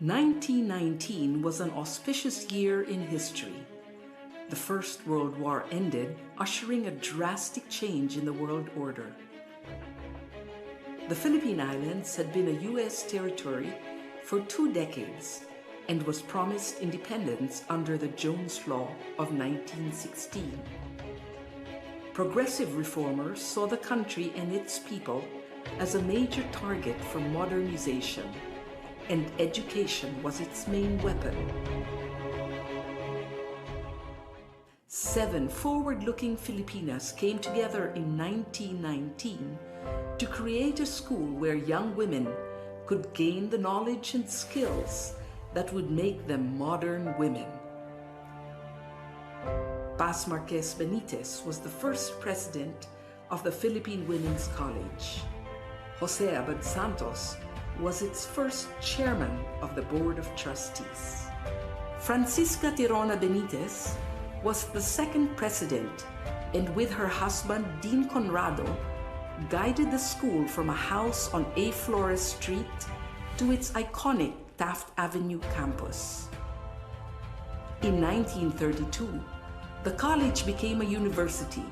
1919 was an auspicious year in history. The First World War ended, ushering a drastic change in the world order. The Philippine Islands had been a U.S. territory for 2 decades and was promised independence under the Jones Law of 1916. Progressive reformers saw the country and its people as a major target for modernization, and education was its main weapon. 7 forward-looking Filipinas came together in 1919 to create a school where young women could gain the knowledge and skills that would make them modern women. Paz Marquez Benitez was the first president of the Philippine Women's College. Jose Abad Santos was its first chairman of the Board of Trustees. Francisca Tirona Benitez was the second president, and with her husband Dean Conrado, guided the school from a house on A. Flores Street to its iconic Taft Avenue campus. In 1932, the college became a university,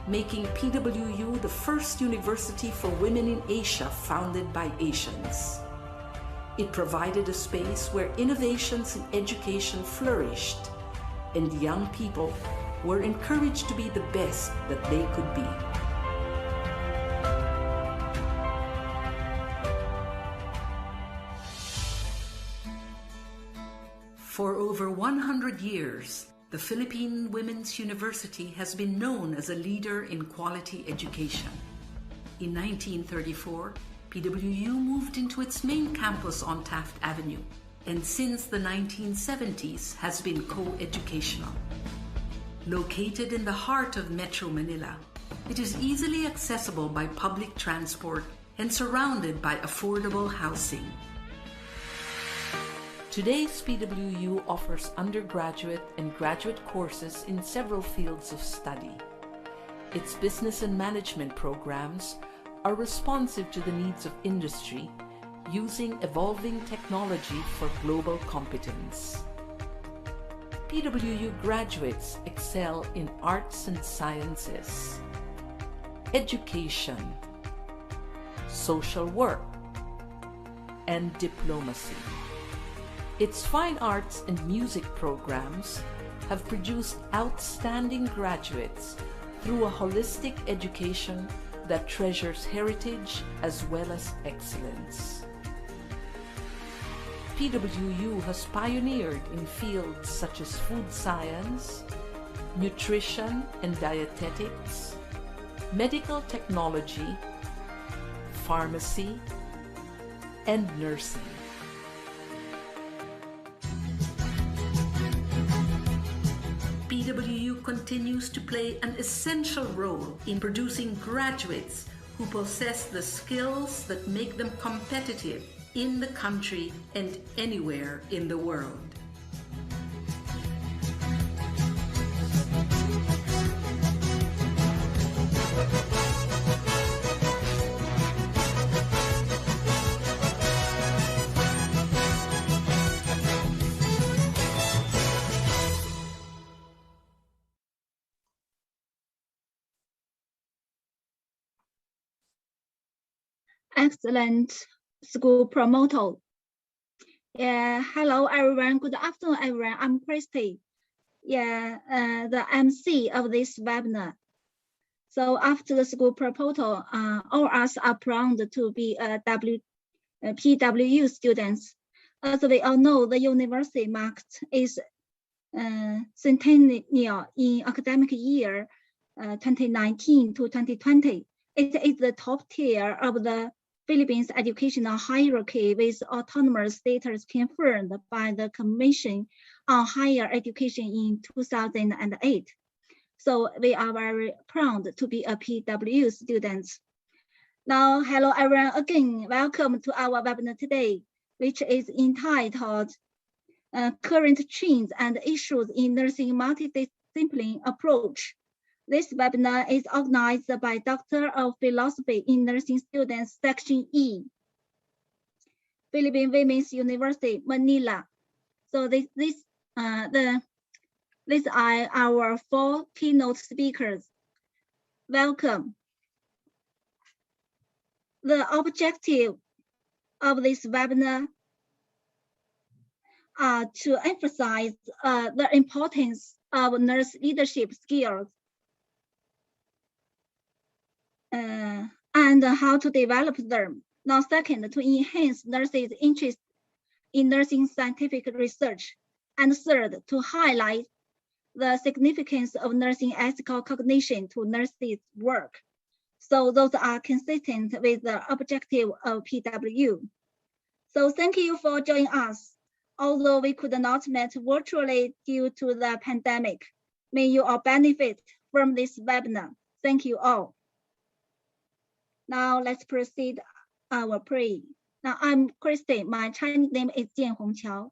making PWU the first university for women in Asia founded by Asians. It provided a space where innovations in education flourished, and young people were encouraged to be the best that they could be. For over 100 years, the Philippine Women's University has been known as a leader in quality education. In 1934, PWU moved into its main campus on Taft Avenue, and since the 1970s has been co-educational. Located in the heart of Metro Manila, it is easily accessible by public transport and surrounded by affordable housing. Today's PWU offers undergraduate and graduate courses in several fields of study. Its business and management programs are responsive to the needs of industry, using evolving technology for global competence. PWU graduates excel in arts and sciences, education, social work, and diplomacy. Its fine arts and music programs have produced outstanding graduates through a holistic education that treasures heritage as well as excellence. PWU has pioneered in fields such as food science, nutrition and dietetics, medical technology, pharmacy, and nursing. PWU continues to play an essential role in producing graduates who possess the skills that make them competitive in the country and anywhere in the world. Excellent school promoter. Hello everyone. Good afternoon, everyone. I'm Christy. The MC of this webinar. So after the school proposal, all us are proud to be PWU students. As we all know, the university marked its centennial in academic year 2019 to 2020. It is the top tier of the Philippines educational hierarchy with autonomous status confirmed by the Commission on Higher Education in 2008. So we are very proud to be a PWU students. Now, hello everyone again. Welcome to our webinar today, which is entitled Current Trends and Issues in Nursing Multidisciplinary Approach. This webinar is organized by Doctor of Philosophy in Nursing Students, Section E. Philippine Women's University, Manila. So these are our 4 keynote speakers. Welcome. The objective of this webinar are to emphasize the importance of nurse leadership skills and how to develop them. Now, second, to enhance nurses' interest in nursing scientific research. And third, to highlight the significance of nursing ethical cognition to nurses' work. So those are consistent with the objective of PW. So thank you for joining us. Although we could not meet virtually due to the pandemic, may you all benefit from this webinar. Thank you all. Now let's proceed our prayer. Now I'm Christy, my Chinese name is Jian Hongqiao.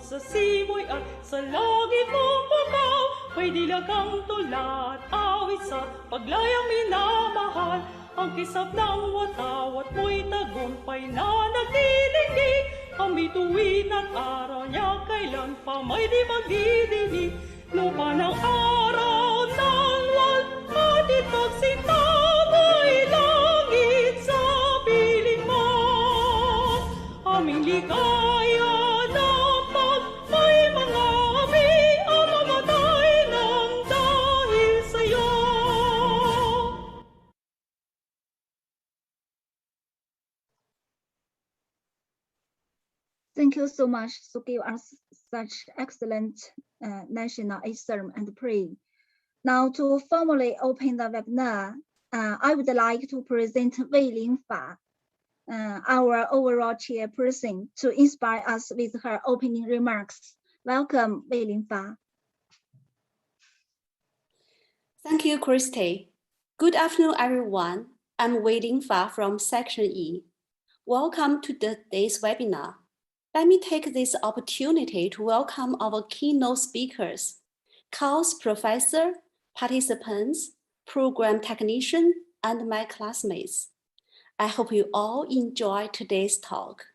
Sa simoy at sa langit mong bukaw, may dilagang tulad, awit sa paglayang minamahal. Ang kisap ng watawat mo'y tagumpay na nagdidinig. Ang bituin at araw niya kailan pa may di magdidinig. Lupa ng araw ng at itagsinta mo'y langit sa Thank you so much to give us such excellent national anthem and pray. Now to formally open the webinar, I would like to present Wei Lingfa, our overall chairperson, to inspire us with her opening remarks. Welcome, Wei Lingfa. Thank you, Christy. Good afternoon, everyone. I'm Wei Lingfa from Section E. Welcome to today's webinar. Let me take this opportunity to welcome our keynote speakers, course professor, participants, program technician, and my classmates. I hope you all enjoy today's talk.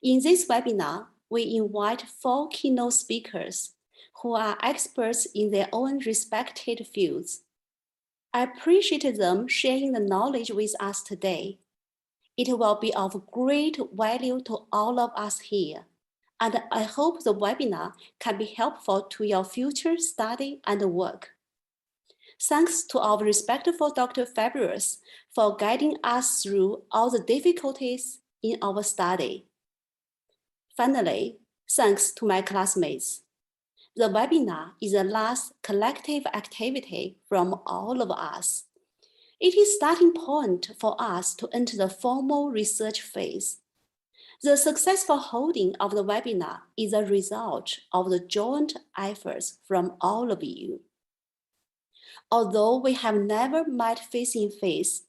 In this webinar, we invite 4 keynote speakers who are experts in their own respected fields. I appreciate them sharing the knowledge with us today. It will be of great value to all of us here, and I hope the webinar can be helpful to your future study and work. Thanks to our respectful Dr. Fabulous for guiding us through all the difficulties in our study. Finally, thanks to my classmates. The webinar is the last collective activity from all of us. It is a starting point for us to enter the formal research phase. The successful holding of the webinar is a result of the joint efforts from all of you. Although we have never met face in face,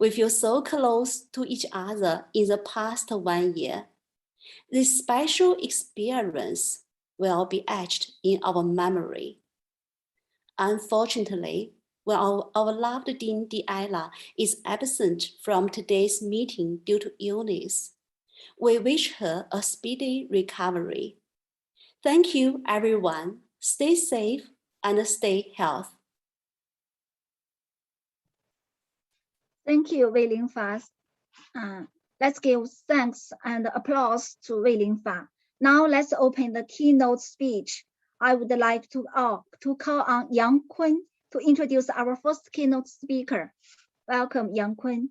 we feel so close to each other in the past 1 year. This special experience will be etched in our memory. Unfortunately, while our loved Dean Diella is absent from today's meeting due to illness, we wish her a speedy recovery. Thank you, everyone. Stay safe and stay healthy. Thank you, Wei Lingfa. Let's give thanks and applause to Wei Lingfa. Now let's open the keynote speech. I would like to call on Yang Kun to introduce our first keynote speaker. Welcome, Yang Kun.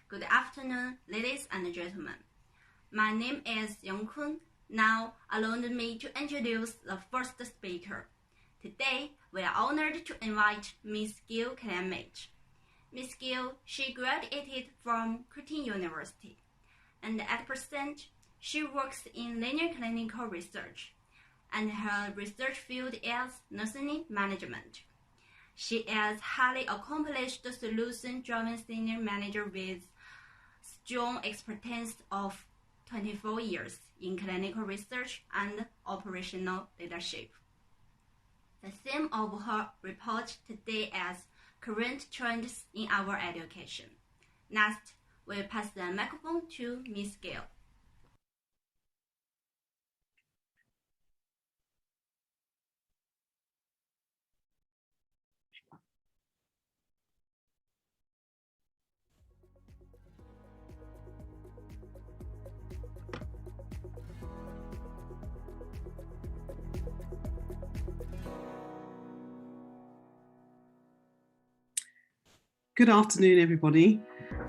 Good afternoon, ladies and gentlemen. My name is Yang Kun. Now, allow me to introduce the first speaker. Today, we are honored to invite Ms. Gil Clement. Ms. Gil, she graduated from Curtin University, and at present, she works in linear clinical research, and her research field is nursing management. She is highly accomplished solution-driven senior manager with strong expertise of 24 years in clinical research and operational leadership. The theme of her report today is current trends in our education. Next, we'll pass the microphone to Ms. Gil. Good afternoon, everybody.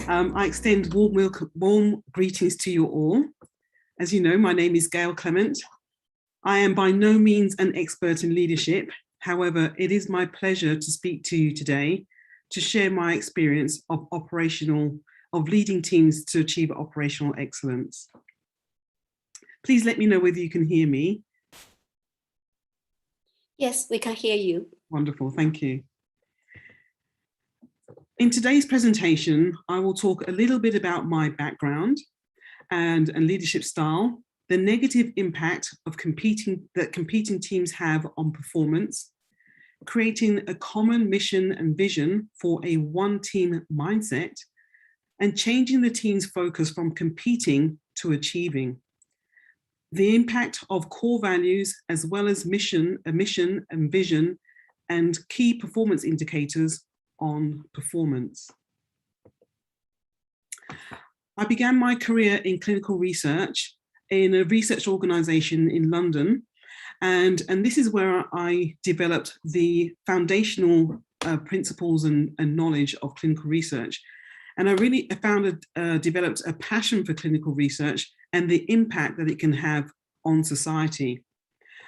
I extend warm greetings to you all. As you know, my name is Gail Clement. I am by no means an expert in leadership. However, it is my pleasure to speak to you today to share my experience of leading teams to achieve operational excellence. Please let me know whether you can hear me. Yes, we can hear you. Wonderful, thank you. In today's presentation, I will talk a little bit about my background and leadership style, the negative impact of competing teams have on performance, creating a common mission and vision for a one-team mindset, and changing the team's focus from competing to achieving. The impact of core values as well as mission and vision and key performance indicators on performance. I began my career in clinical research in a research organization in London, and this is where I developed the foundational principles and knowledge of clinical research. And I really developed a passion for clinical research and the impact that it can have on society.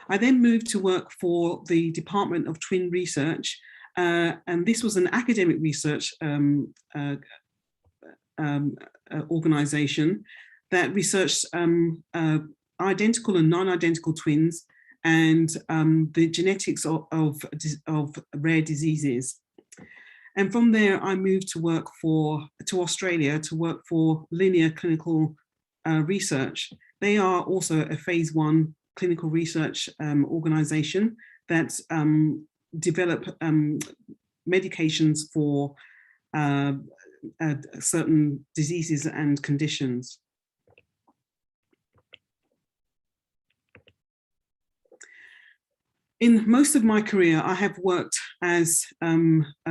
I then moved to work for the Department of Twin Research, and this was an academic research organization that researched identical and non-identical twins and the genetics of rare diseases. And from there, I moved to Australia to work for Linear Clinical Research. They are also a phase 1 clinical research organization that develop medications for certain diseases and conditions. In most of my career, I have worked as a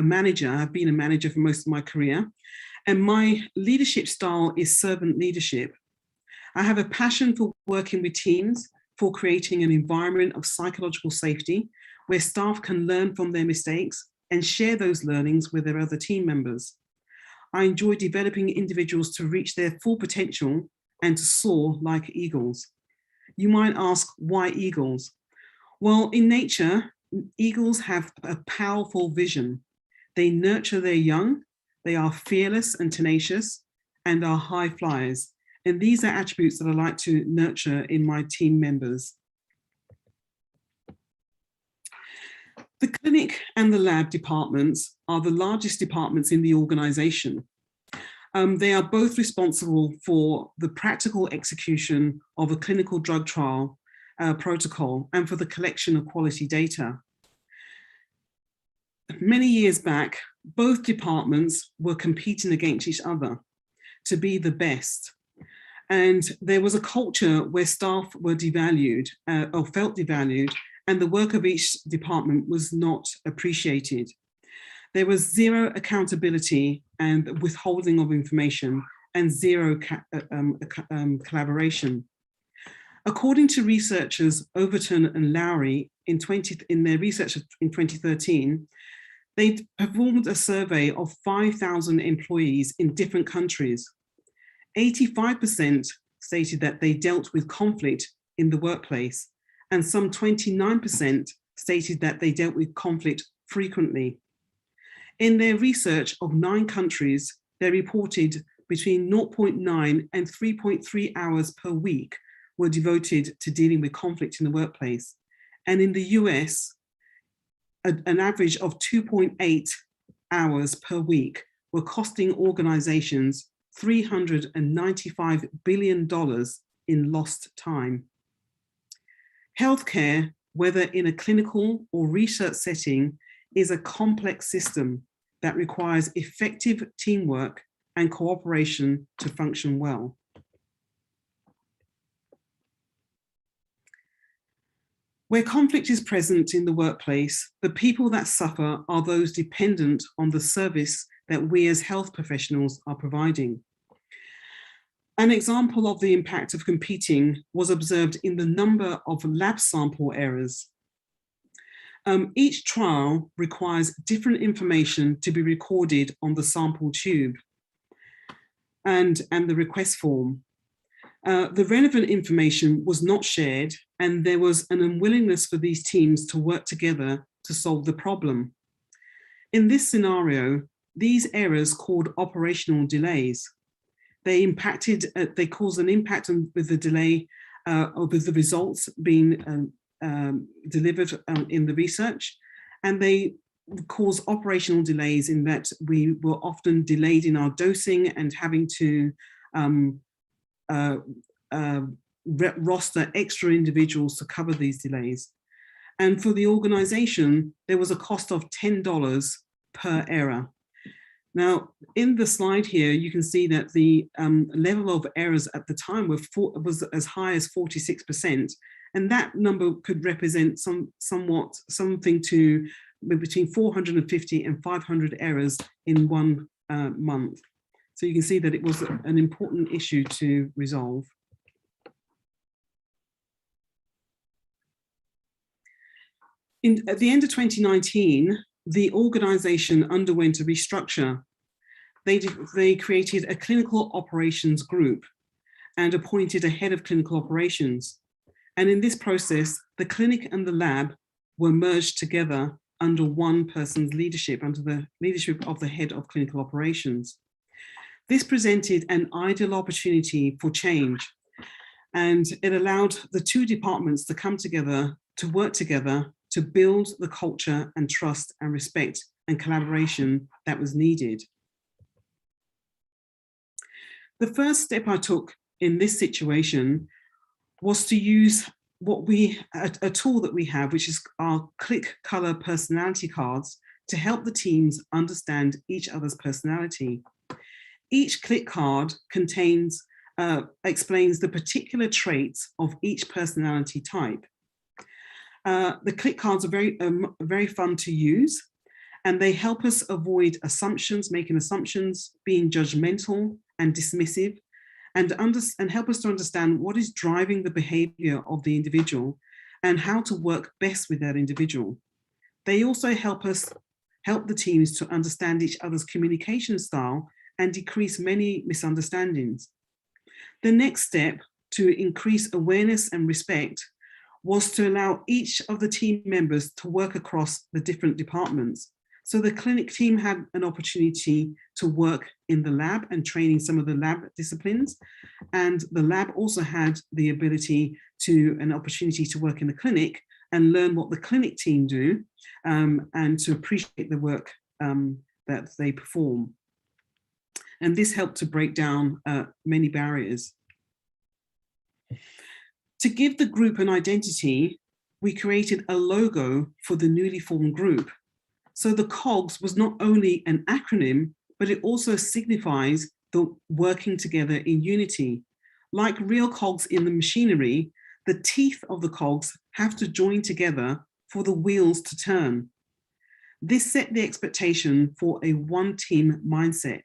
manager. I've been a manager for most of my career, and my leadership style is servant leadership. I have a passion for working with teams, for creating an environment of psychological safety where staff can learn from their mistakes and share those learnings with their other team members. I enjoy developing individuals to reach their full potential and to soar like eagles. You might ask, why eagles? Well, in nature, eagles have a powerful vision. They nurture their young, they are fearless and tenacious, and are high flyers. And these are attributes that I like to nurture in my team members. The clinic and the lab departments are the largest departments in the organization. They are both responsible for the practical execution of a clinical drug trial protocol and for the collection of quality data. Many years back, both departments were competing against each other to be the best. And there was a culture where staff were devalued or felt devalued, and the work of each department was not appreciated. There was zero accountability and withholding of information and zero collaboration. According to researchers Overton and Lowry in their research in 2013, they performed a survey of 5,000 employees in different countries. 85% stated that they dealt with conflict in the workplace, and some 29% stated that they dealt with conflict frequently. In their research of 9 countries, they reported between 0.9 and 3.3 hours per week were devoted to dealing with conflict in the workplace. And in the US, an average of 2.8 hours per week were costing organizations $395 billion in lost time. Healthcare, whether in a clinical or research setting, is a complex system that requires effective teamwork and cooperation to function well. Where conflict is present in the workplace, the people that suffer are those dependent on the service that we as health professionals are providing. An example of the impact of competing was observed in the number of lab sample errors. Each trial requires different information to be recorded on the sample tube and the request form. The relevant information was not shared, and there was an unwillingness for these teams to work together to solve the problem. In this scenario, these errors caused operational delays. They caused an impact with the delay with the results being delivered in the research, and they cause operational delays in that we were often delayed in our dosing and having to roster extra individuals to cover these delays. And for the organization, there was a cost of $10 per error. Now, in the slide here, you can see that the level of errors at the time was as high as 46%. And that number could represent something to between 450 and 500 errors in one month. So you can see that it was an important issue to resolve. At the end of 2019, the organization underwent a restructure. They created a clinical operations group and appointed a head of clinical operations. And in this process, the clinic and the lab were merged together under one person's leadership, under the leadership of the head of clinical operations. This presented an ideal opportunity for change, and it allowed the two departments to come together, to work together, to build the culture and trust and respect and collaboration that was needed. The first step I took in this situation was to use a tool that we have, which is our click color personality cards, to help the teams understand each other's personality. Each click card explains the particular traits of each personality type. The click cards are very fun to use, and they help us avoid assumptions, making assumptions, being judgmental and dismissive, and help us to understand what is driving the behavior of the individual and how to work best with that individual. They also help the teams to understand each other's communication style and decrease many misunderstandings. The next step to increase awareness and respect was to allow each of the team members to work across the different departments. So the clinic team had an opportunity to work in the lab and training some of the lab disciplines. And the lab also had the ability an opportunity to work in the clinic and learn what the clinic team do, and to appreciate the work that they perform. And this helped to break down many barriers. To give the group an identity, we created a logo for the newly formed group. So the COGS was not only an acronym, but it also signifies the working together in unity. Like real cogs in the machinery, the teeth of the cogs have to join together for the wheels to turn. This set the expectation for a one team mindset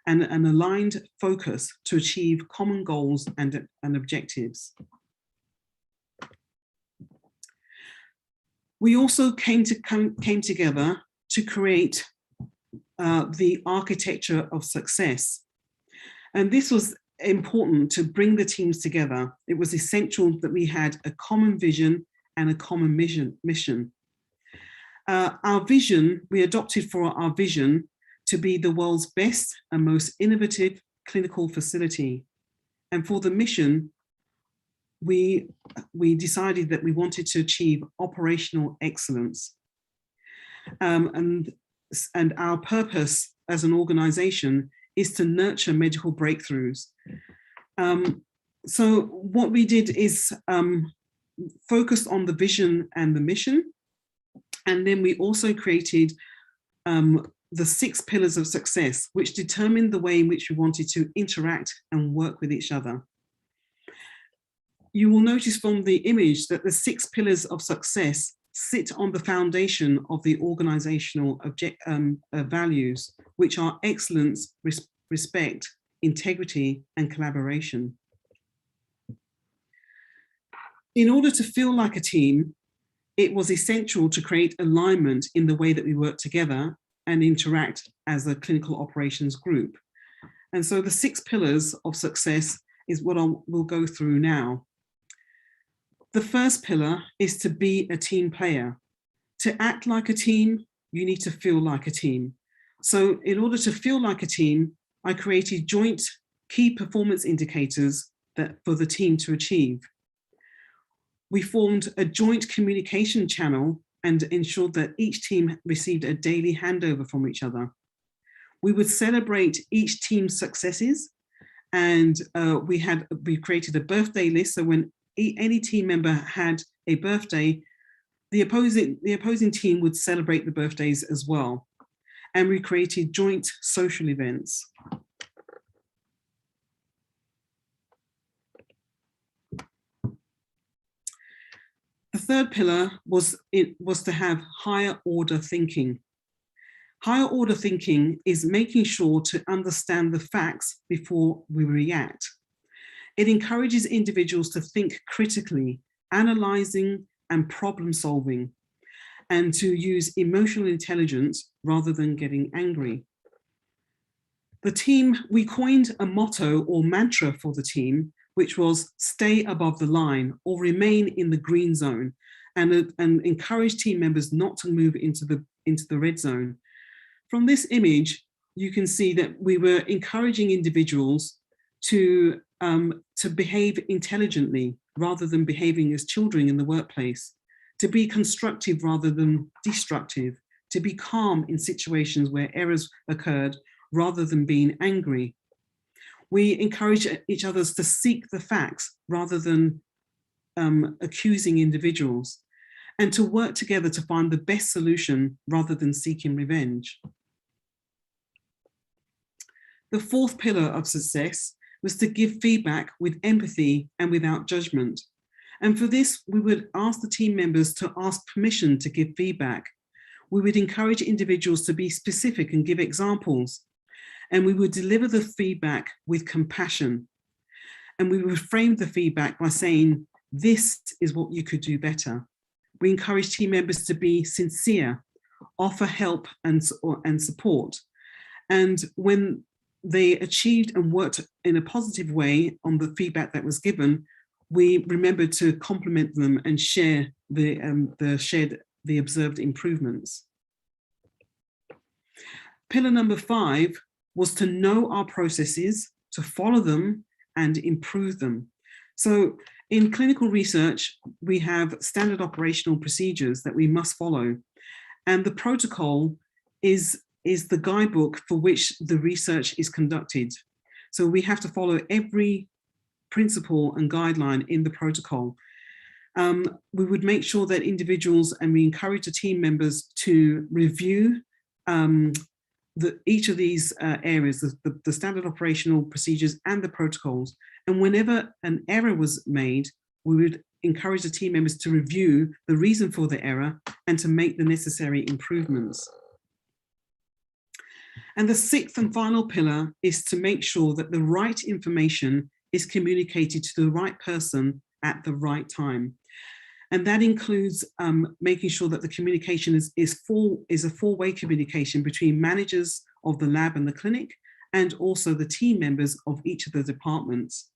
and an aligned focus to achieve common goals and objectives. We also came together to create the architecture of success. And this was important to bring the teams together. It was essential that we had a common vision and a common mission. Our vision, we adopted for our vision to be the world's best and most innovative clinical facility. And for the mission, we decided that we wanted to achieve operational excellence. And our purpose as an organization is to nurture medical breakthroughs. So what we did is focus on the vision and the mission. And then we also created the 6 pillars of success, which determined the way in which we wanted to interact and work with each other. You will notice from the image that the 6 pillars of success sit on the foundation of the organizational values, which are excellence, respect, integrity, and collaboration. In order to feel like a team, it was essential to create alignment in the way that we work together and interact as a clinical operations group. And so the 6 pillars of success is what we'll go through now. The first pillar is to be a team player. To act like a team, you need to feel like a team. So in order to feel like a team, I created joint key performance indicators for the team to achieve. We formed a joint communication channel and ensured that each team received a daily handover from each other. We would celebrate each team's successes, and we created a birthday list. So when any team member had a birthday, the opposing team would celebrate the birthdays as well. And we created joint social events. The third pillar was to have higher order thinking. Higher order thinking is making sure to understand the facts before we react. It encourages individuals to think critically, analyzing and problem solving. and to use emotional intelligence rather than getting angry. The team, we coined a motto or mantra for the team, which was stay above the line or remain in the green zone, and encourage team members not to move into the red zone. From this image, you can see that we were encouraging individuals to behave intelligently rather than behaving as children in the workplace, to be constructive rather than destructive, to be calm in situations where errors occurred rather than being angry. We encourage each other to seek the facts rather than accusing individuals, and to work together to find the best solution rather than seeking revenge. The fourth pillar of success was to give feedback with empathy and without judgment. And for this, we would ask the team members to ask permission to give feedback. We would encourage individuals to be specific and give examples. And we would deliver the feedback with compassion. And we would frame the feedback by saying, this is what you could do better. We encourage team members to be sincere, offer help and support. And when they achieved and worked in a positive way on the feedback that was given, we remembered to compliment them and share the observed improvements. Pillar number 5 was to know our processes, to follow them and improve them. So in clinical research, we have standard operational procedures that we must follow. And the protocol is the guidebook for which the research is conducted. So we have to follow every principle and guideline in the protocol. We would make sure that individuals, and we encourage the team members to review each of these areas, the standard operational procedures and the protocols. And whenever an error was made, we would encourage the team members to review the reason for the error and to make the necessary improvements. And the 6th and final pillar is to make sure that the right information is communicated to the right person at the right time. And that includes making sure that the communication is a four-way communication between managers of the lab and the clinic, and also the team members of each of the departments.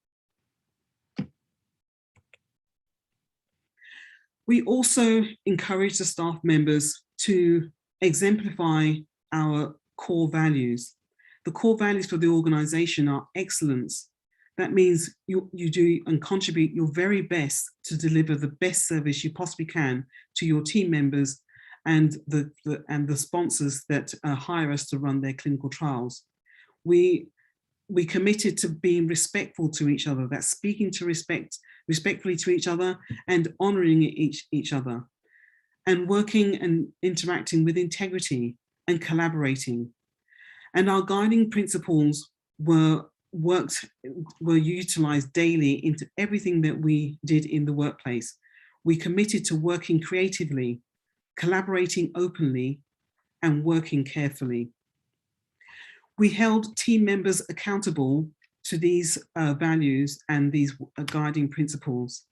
We also encourage the staff members to exemplify our core values. The core values for the organization are excellence. That means you do and contribute your very best to deliver the best service you possibly can to your team members and the sponsors that hire us to run their clinical trials. We committed to being respectful to each other, that's speaking to respectfully to each other and honoring each other, and working and interacting with integrity and collaborating. And our guiding principles were utilized daily into everything that we did in the workplace. We committed to working creatively, collaborating openly, and working carefully. We held team members accountable to these values and these guiding principles.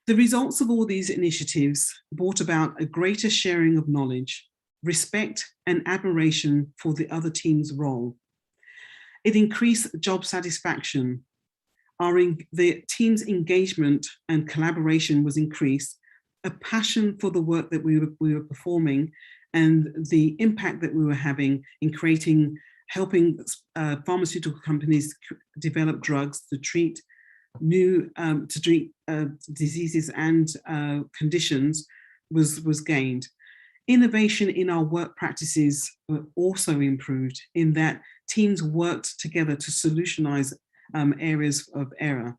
The results of all these initiatives brought about a greater sharing of knowledge, respect and admiration for the other team's role. It increased job satisfaction. The team's engagement and collaboration was increased, a passion for the work that we were performing and the impact that we were having in helping pharmaceutical companies develop drugs to treat diseases and conditions was gained. Innovation in our work practices also improved in that teams worked together to solutionize areas of error.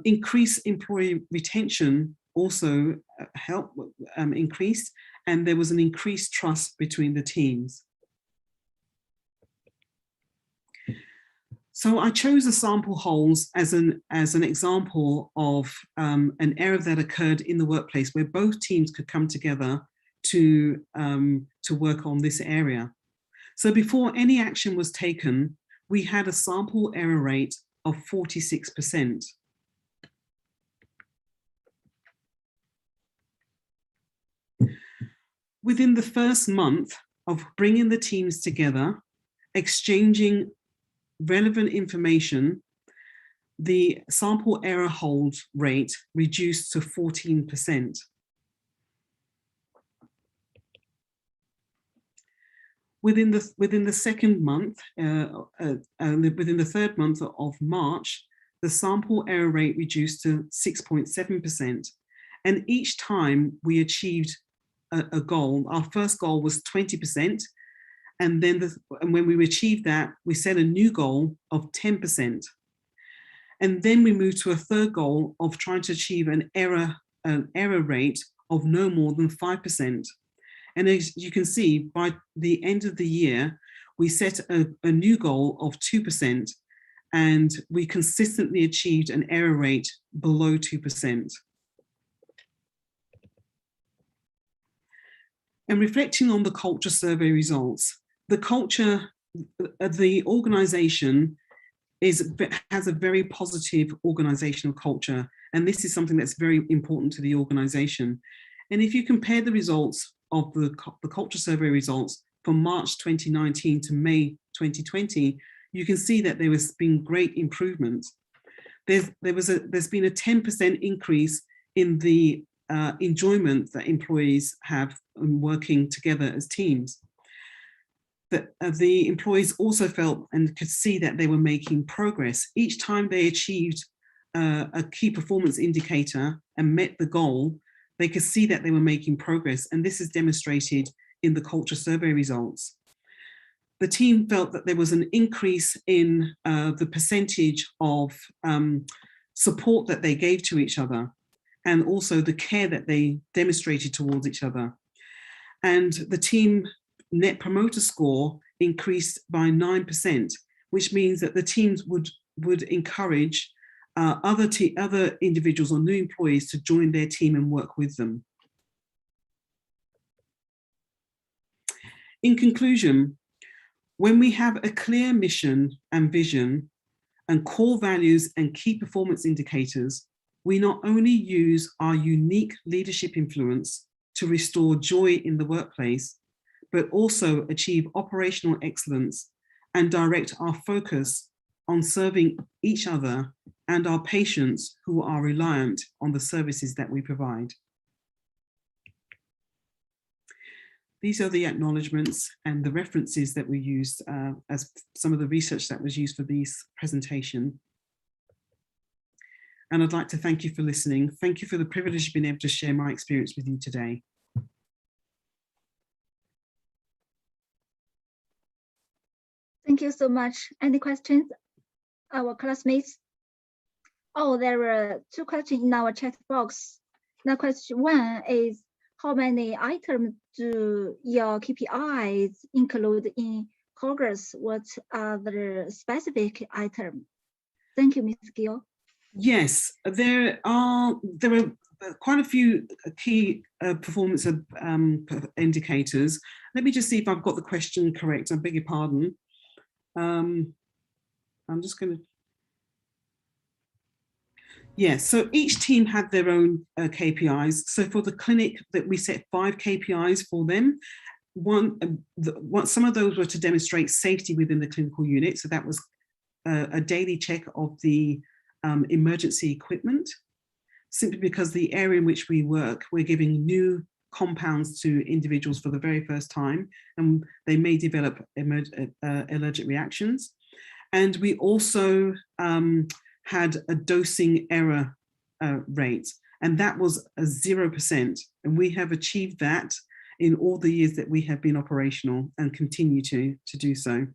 Increased employee retention also increased, and there was an increased trust between the teams. So I chose the sample holes as an example of an error that occurred in the workplace where both teams could come together to work on this area. So before any action was taken, we had a sample error rate of 46%. Within the first month of bringing the teams together, exchanging relevant information, the sample error hold rate reduced to 14%. Within the second month, within the third month of March, the sample error rate reduced to 6.7%. And each time we achieved a goal, our first goal was 20%. And then when we achieved that, we set a new goal of 10%. And then we moved to a third goal of trying to achieve an error rate of no more than 5%. And as you can see, by the end of the year, we set a new goal of 2%, and we consistently achieved an error rate below 2%. And reflecting on the culture survey results, the culture of the organization has a very positive organizational culture. And this is something that's very important to the organization. And if you compare the results of the culture survey results from March 2019 to May 2020, you can see that there has been great improvement. There's been a 10% increase in the enjoyment that employees have in working together as teams. The employees also felt and could see that they were making progress. Each time they achieved a key performance indicator and met the goal, they could see that they were making progress. And this is demonstrated in the culture survey results. The team felt that there was an increase in the percentage of support that they gave to each other, and also the care that they demonstrated towards each other. And the team Net Promoter Score increased by 9%, which means that the teams would encourage other individuals or new employees to join their team and work with them. In conclusion, when we have a clear mission and vision and core values and key performance indicators, we not only use our unique leadership influence to restore joy in the workplace, but also achieve operational excellence and direct our focus on serving each other and our patients who are reliant on the services that we provide. These are the acknowledgements and the references that we used as some of the research that was used for this presentation. And I'd like to thank you for listening. Thank you for the privilege of being able to share my experience with you today. Thank you so much. Any questions, our classmates? Oh, there were two questions in our chat box. Now, question one is, how many items do your KPIs include in progress? What are the specific items? Thank you, Ms. Gill. Yes, there are quite a few key performance indicators. Let me just see if I've got the question correct. I beg your pardon. I'm just going to. Yes, so each team had their own KPIs. So for the clinic, that we set 5 KPIs for them. Some of those were to demonstrate safety within the clinical unit. So that was a daily check of the emergency equipment. Simply because the area in which we work, we're giving new compounds to individuals for the very first time, and they may develop allergic reactions. And we also had a dosing error rate, and that was a 0%. And we have achieved that in all the years that we have been operational and continue to do so.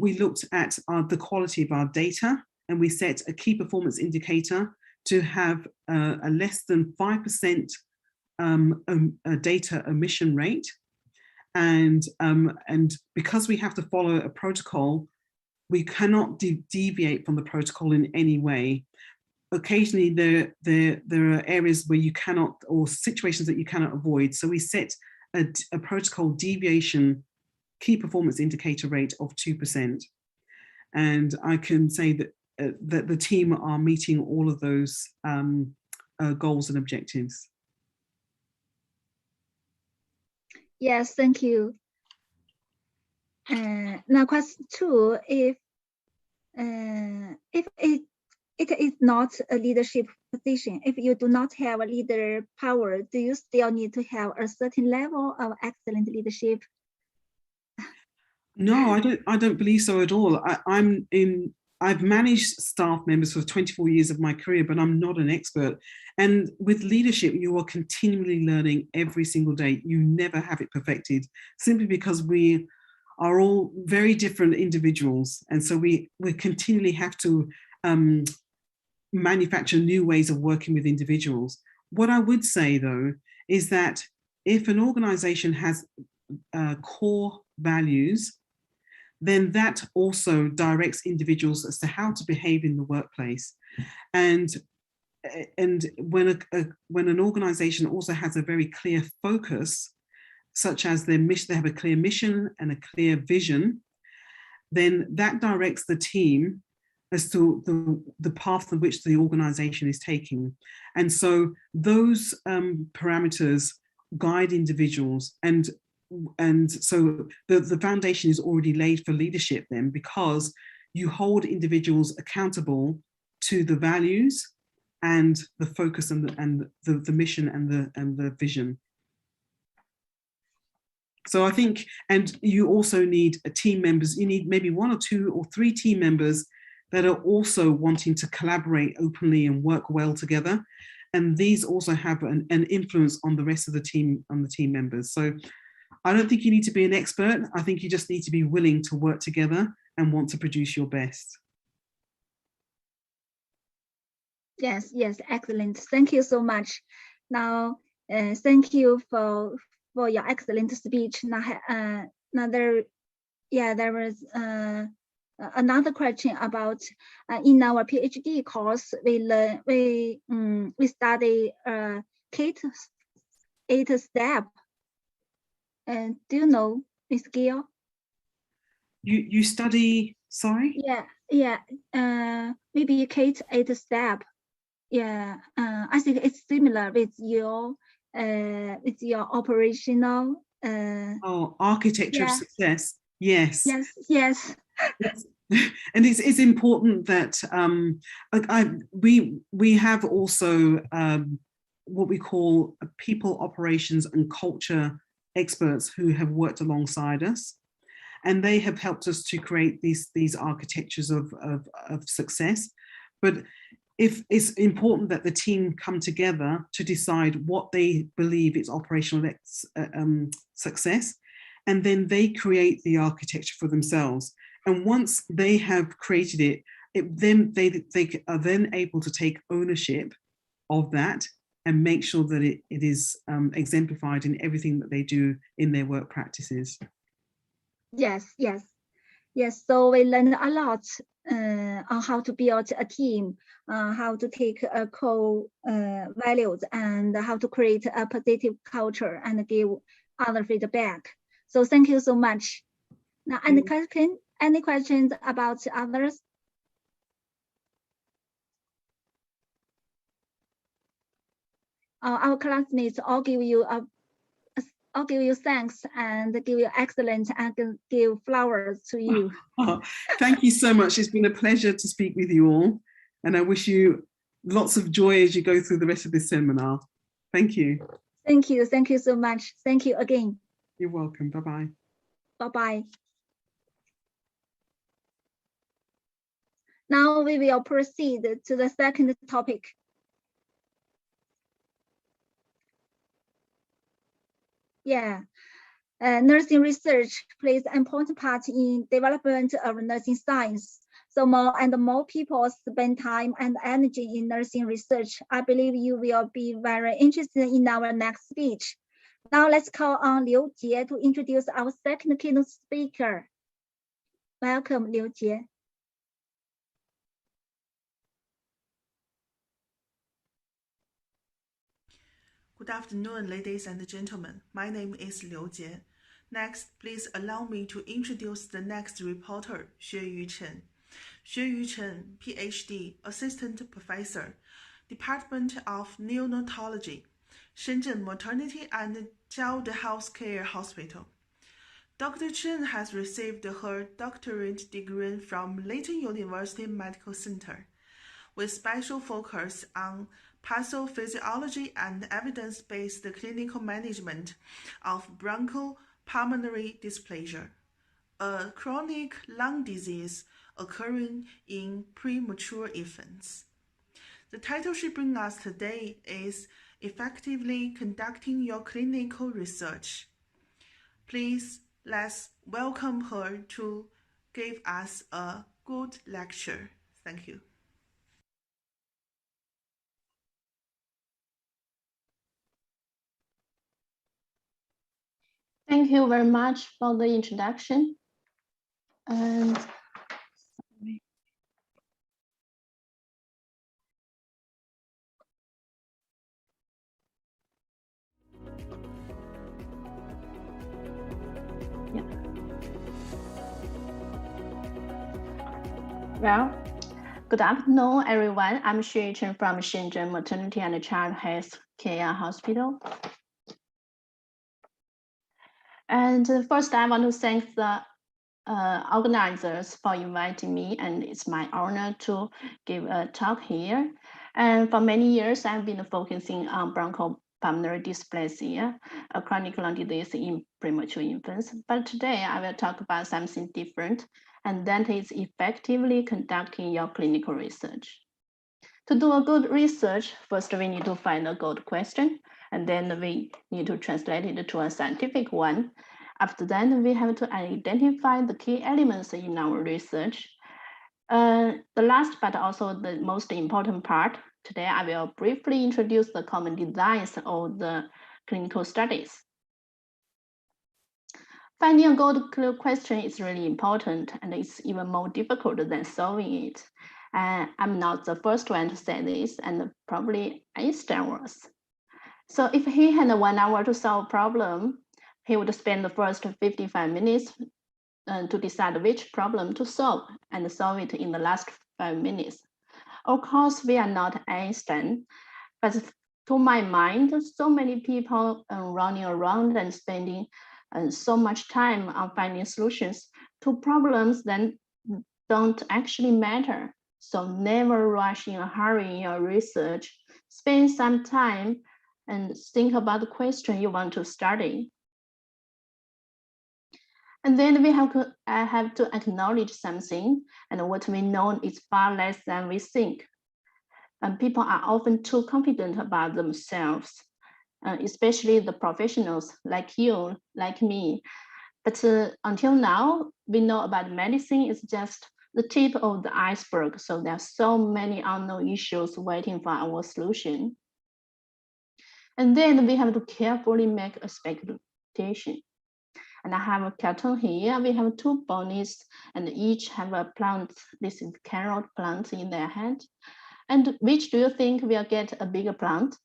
We looked at the quality of our data, and we set a key performance indicator to have a less than 5% data omission rate. And because we have to follow a protocol, we cannot deviate from the protocol in any way. Occasionally there are areas where you cannot, or situations that you cannot avoid. So we set a protocol deviation key performance indicator rate of 2%. And I can say that the team are meeting all of those goals and objectives. Yes, thank you. Now question 2, if it is not a leadership position, if you do not have a leader power, do you still need to have a certain level of excellent leadership? No, I don't believe so at all. I've managed staff members for 24 years of my career, but I'm not an expert. And with leadership, you are continually learning every single day. You never have it perfected, simply because we are all very different individuals. And so we continually have to manufacture new ways of working with individuals. What I would say, though, is that if an organization has core values, then that also directs individuals as to how to behave in the workplace. And when an organization also has a very clear focus, such as their mission, they have a clear mission and a clear vision, then that directs the team as to the path in which the organization is taking. And so those parameters guide individuals, and so the foundation is already laid for leadership then, because you hold individuals accountable to the values and the focus and the mission and the vision. So I think, and you also need team members, you need maybe 1 or 2 or 3 team members that are also wanting to collaborate openly and work well together. And these also have an influence on the rest of the team, on the team members. So I don't think you need to be an expert. I think you just need to be willing to work together and want to produce your best. Yes, excellent. Thank you so much. Now, thank you for your excellent speech. Now, there was another question about in our PhD course we study KATE 8-step. And do you know, Ms. Gill? You study, sorry? Yeah. Maybe KATE 8-step. Yeah. I think it's similar with your operational. Architecture of success. Yes. Yes. And it's important that we have also what we call people operations and culture experts who have worked alongside us, and they have helped us to create these architectures of success. But if it's important that the team come together to decide what they believe is operational success, and then they create the architecture for themselves. And once they have created it, then they are then able to take ownership of that and make sure that it is exemplified in everything that they do in their work practices. Yes. So we learned a lot on how to build a team, how to take core values, and how to create a positive culture and give other feedback. So thank you so much. Now, any questions about others? Our classmates all give you thanks and give you excellent and give flowers to you. Thank you so much. It's been a pleasure to speak with you all, and I wish you lots of joy as you go through the rest of this seminar. Thank you. Thank you so much. Thank you again. You're welcome. Bye-bye. Bye-bye. Now we will proceed to the second topic. Nursing research plays an important part in development of nursing science. So more and more people spend time and energy in nursing research. I believe you will be very interested in our next speech. Now let's call on Liu Jie to introduce our second keynote speaker. Welcome, Liu Jie. Good afternoon, ladies and gentlemen. My name is Liu Jie. Next, please allow me to introduce the next reporter, Xueyu Chen. Xueyu Chen, PhD, Assistant Professor, Department of Neonatology, Shenzhen Maternity and Child Healthcare Hospital. Dr. Chen has received her doctorate degree from Leighton University Medical Center, with special focus on pathophysiology and evidence-based clinical management of bronchopulmonary dysplasia, a chronic lung disease occurring in premature infants. The title she brings us today is Effectively Conducting Your Clinical Research. Please, let's welcome her to give us a good lecture. Thank you. Thank you very much for the introduction. And sorry. Yeah. Well, good afternoon, everyone. I'm Xue Chen from Shenzhen Maternity and Child Health Care Hospital. And first, I want to thank the organizers for inviting me, and it's my honor to give a talk here. And for many years, I've been focusing on bronchopulmonary dysplasia, a chronic lung disease in premature infants. But today, I will talk about something different, and that is effectively conducting your clinical research. To do a good research, first we need to find a good question, and then we need to translate it to a scientific one. After that, we have to identify the key elements in our research. The last but also the most important part, today I will briefly introduce the common designs of the clinical studies. Finding a good question is really important, and it's even more difficult than solving it. I'm not the first one to say this, and probably Einstein was. So if he had 1 hour to solve a problem, he would spend the first 55 minutes to decide which problem to solve and solve it in the last 5 minutes. Of course, we are not Einstein, but to my mind, so many people running around and spending so much time on finding solutions to problems that don't actually matter. So never rush in a hurry in your research. Spend some time and think about the question you want to study. And then we have to acknowledge something, and what we know is far less than we think. And people are often too confident about themselves, especially the professionals like you, like me. But until now, we know about medicine is just the tip of the iceberg. So there are so many unknown issues waiting for our solution. And then we have to carefully make a speculation. And I have a cartoon here. We have 2 ponies, and each have a plant. This is carrot plant in their hand. And which do you think will get a bigger plant?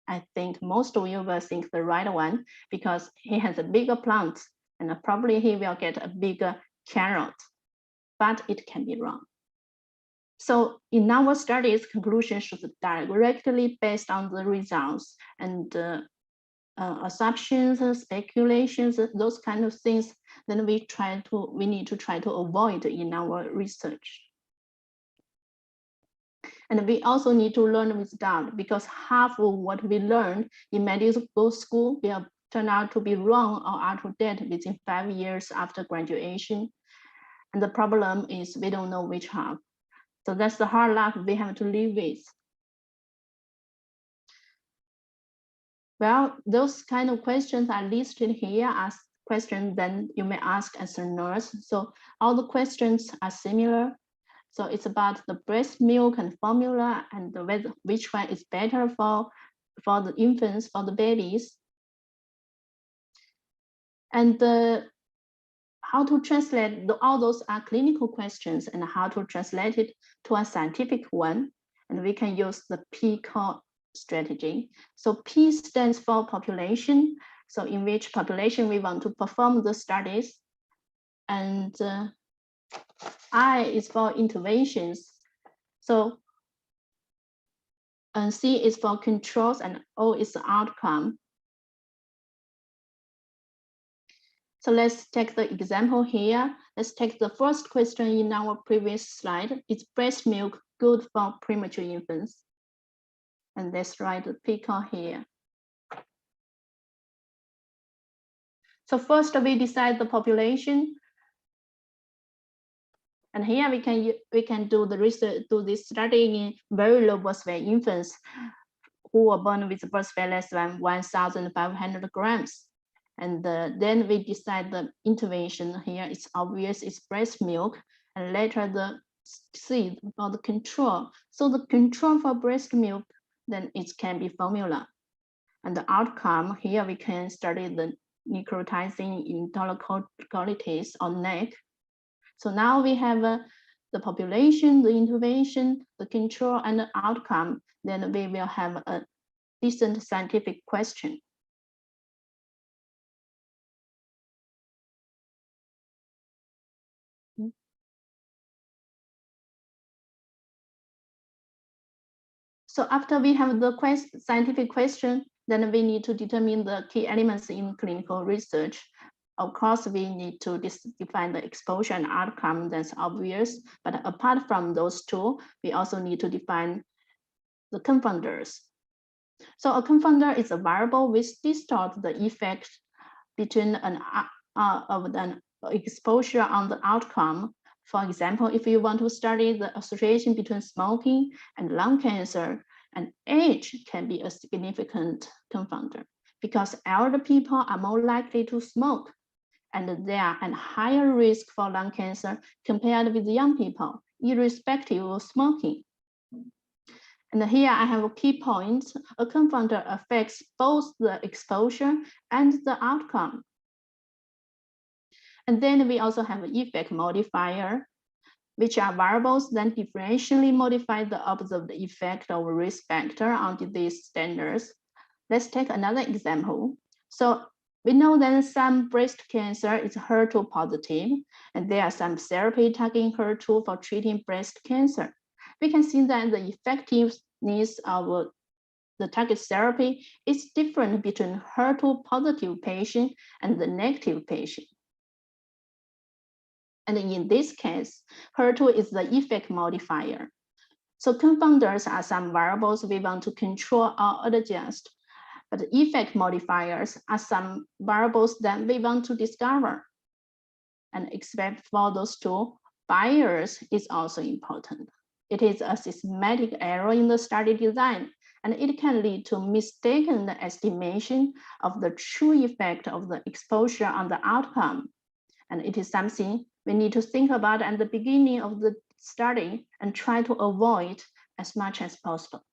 I think most of you will think the right one, because he has a bigger plant, and probably he will get a bigger carrot, but it can be wrong. So in our studies, conclusions should be directly based on the results, and assumptions, speculations, those kind of things, then we need to try to avoid in our research. And we also need to learn with doubt, because half of what we learn in medical school will turn out to be wrong or out of date within 5 years after graduation. And the problem is we don't know which half. So that's the hard luck we have to live with. Well, those kind of questions are listed here as questions that you may ask as a nurse. So all the questions are similar. So it's about the breast milk and formula, and which one is better for the infants, for the babies. And how to translate, all those are clinical questions, and how to translate it to a scientific one. And we can use the P-core strategy. So P stands for population. So in which population we want to perform the studies. And I is for interventions. So and C is for controls, and O is the outcome. So let's take the example here. Let's take the first question in our previous slide. Is breast milk good for premature infants? And let's write the pickle here. So first we decide the population. And here we can do the research, do this study in very low birth weight infants who were born with birth weight less than 1,500 grams. And then we decide the intervention here. It's obvious it's breast milk, and later the C for the control. So the control for breast milk, then it can be formula. And the outcome here, we can study the necrotizing intolerabilities on NEC. So now we have the population, the intervention, the control, and the outcome. Then we will have a decent scientific question. So after we have the scientific question, then we need to determine the key elements in clinical research. Of course, we need to define the exposure and outcome, that's obvious. But apart from those two, we also need to define the confounders. So a confounder is a variable which distorts the effect between an exposure on the outcome. For example, if you want to study the association between smoking and lung cancer, and age can be a significant confounder because elder people are more likely to smoke and they are at higher risk for lung cancer compared with young people, irrespective of smoking. And here I have a key point. A confounder affects both the exposure and the outcome. And then we also have an effect modifier, which are variables that differentially modify the observed effect of a risk factor on disease standards. Let's take another example. So we know that some breast cancer is HER2 positive, and there are some therapy targeting HER2 for treating breast cancer. We can see that the effectiveness of the target therapy is different between HER2 positive patient and the negative patient. And in this case, HER2 is the effect modifier. So confounders are some variables we want to control or adjust, but the effect modifiers are some variables that we want to discover. And except for those two, bias is also important. It is a systematic error in the study design, and it can lead to mistaken estimation of the true effect of the exposure on the outcome. And it is something we need to think about at the beginning of the study and try to avoid as much as possible.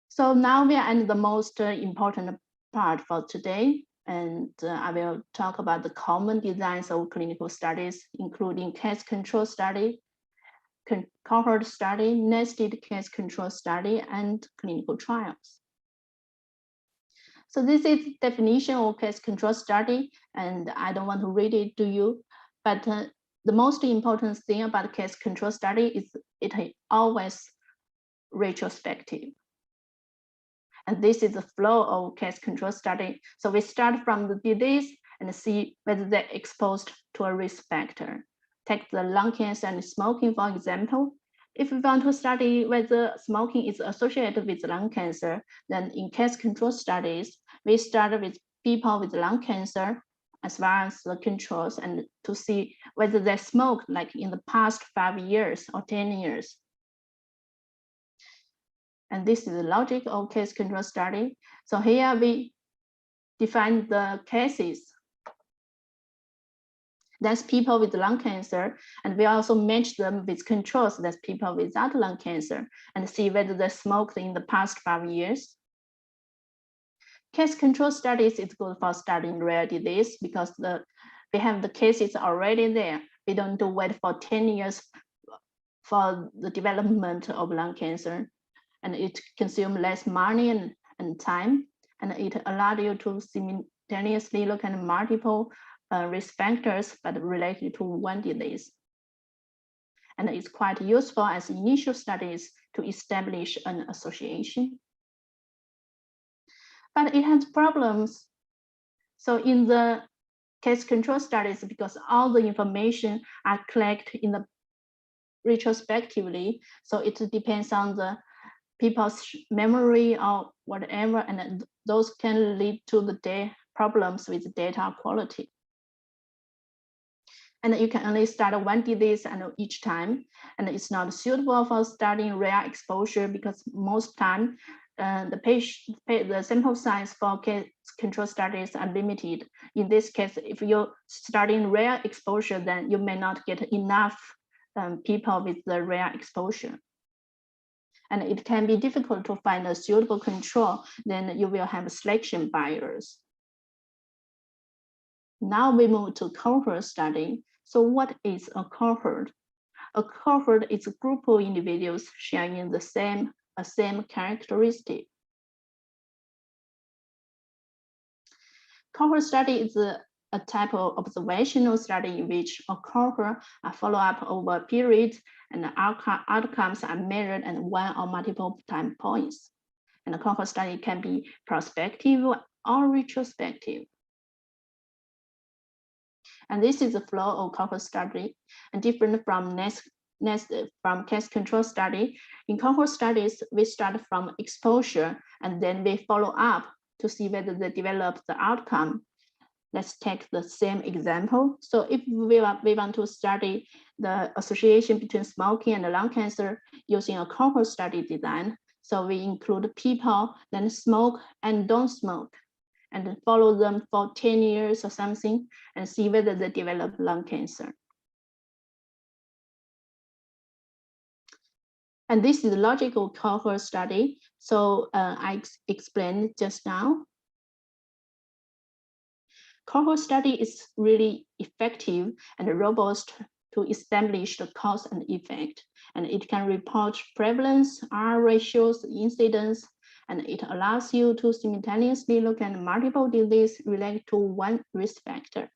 So now we are at the most important part for today, and I will talk about the common designs of clinical studies, including case control study, cohort study, nested case control study, and clinical trials. So this is definition of case control study, and I don't want to read it to you, but the most important thing about case control study is it is always retrospective. And this is the flow of case control study. So we start from the disease and see whether they're exposed to a risk factor. Take the lung cancer and smoking, for example. If we want to study whether smoking is associated with lung cancer, then in case control studies, we start with people with lung cancer as well as the controls, and to see whether they smoked like in the past 5 years or 10 years. And this is the logic of case control study. So here we define the cases. That's people with lung cancer, and we also match them with controls, that's people without lung cancer, and see whether they smoked in the past 5 years. Case control studies is good for studying rare disease because we have the cases already there. We don't have to wait for 10 years for the development of lung cancer, and it consumes less money and time, and it allows you to simultaneously look at multiple risk factors, but related to one disease. And it's quite useful as initial studies to establish an association. but it has problems. So in the case control studies, because all the information are collected in the retrospectively, so it depends on the people's memory or whatever, and those can lead to the problems with data quality. And you can only start one disease and each time, and it's not suitable for studying rare exposure because most time the sample size for case control studies are limited. In this case, if you're studying rare exposure, then you may not get enough people with the rare exposure. And it can be difficult to find a suitable control, then you will have selection bias. Now we move to cohort study. So what is a cohort? A cohort is a group of individuals sharing the same characteristic. Cohort study is a type of observational study in which a cohort are followed up over a period and the outcomes are measured at one or multiple time points. And the cohort study can be prospective or retrospective. And this is the flow of cohort study, and different from from case control study. In cohort studies, we start from exposure and then we follow up to see whether they develop the outcome. Let's take the same example. So if we want to study the association between smoking and lung cancer using a cohort study design, so we include people that smoke and don't smoke, and follow them for 10 years or something and see whether they develop lung cancer. And this is a logical cohort study. So I explained just now. Cohort study is really effective and robust to establish the cause and effect. And it can report prevalence, R ratios, incidence, and it allows you to simultaneously look at multiple diseases related to one risk factor,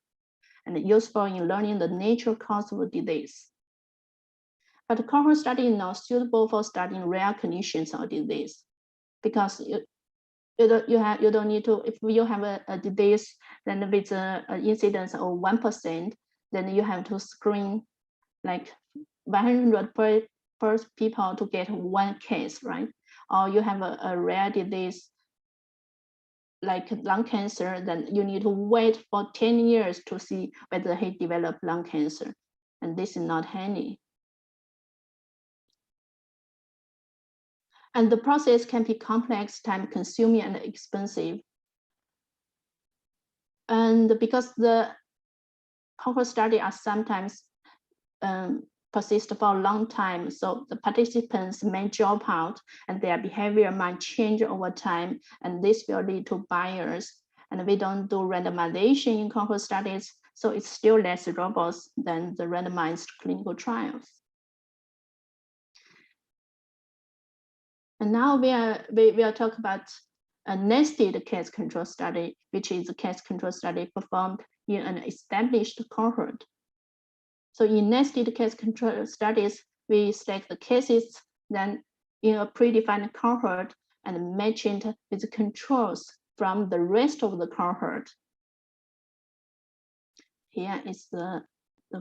and useful in learning the natural cause of a disease. But the cohort study is not suitable for studying rare conditions or disease, because you don't need to, if you have a disease, then with an incidence of 1%, then you have to screen like 100 per people to get one case, right? Or you have a rare disease like lung cancer, then you need to wait for 10 years to see whether he developed lung cancer. And this is not handy. And the process can be complex, time-consuming, and expensive. And because the cohort study are sometimes persist for a long time, so the participants may drop out and their behavior might change over time, and this will lead to bias. And we don't do randomization in cohort studies, so it's still less robust than the randomized clinical trials. And now we will talk about a nested case control study, which is a case control study performed in an established cohort. So in nested case control studies, we select the cases then in a predefined cohort and match it with controls from the rest of the cohort. Here is the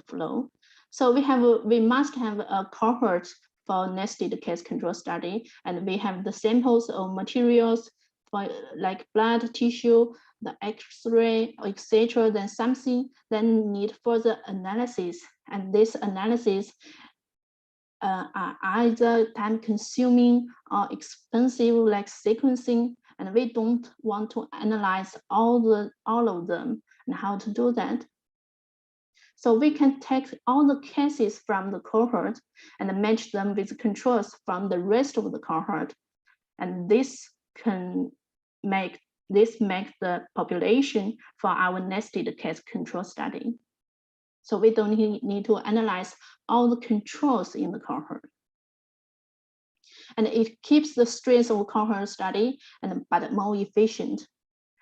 flow. So we must have a cohort for nested case control study, and we have the samples of materials for like blood, tissue, the X-ray, etc. Then something then need further analysis, and this analysis are either time-consuming or expensive, like sequencing, and we don't want to analyze all of them. And how to do that? So we can take all the cases from the cohort and match them with controls from the rest of the cohort. And this can make the population for our nested case control study. So we don't need to analyze all the controls in the cohort. And it keeps the strength of cohort study but more efficient,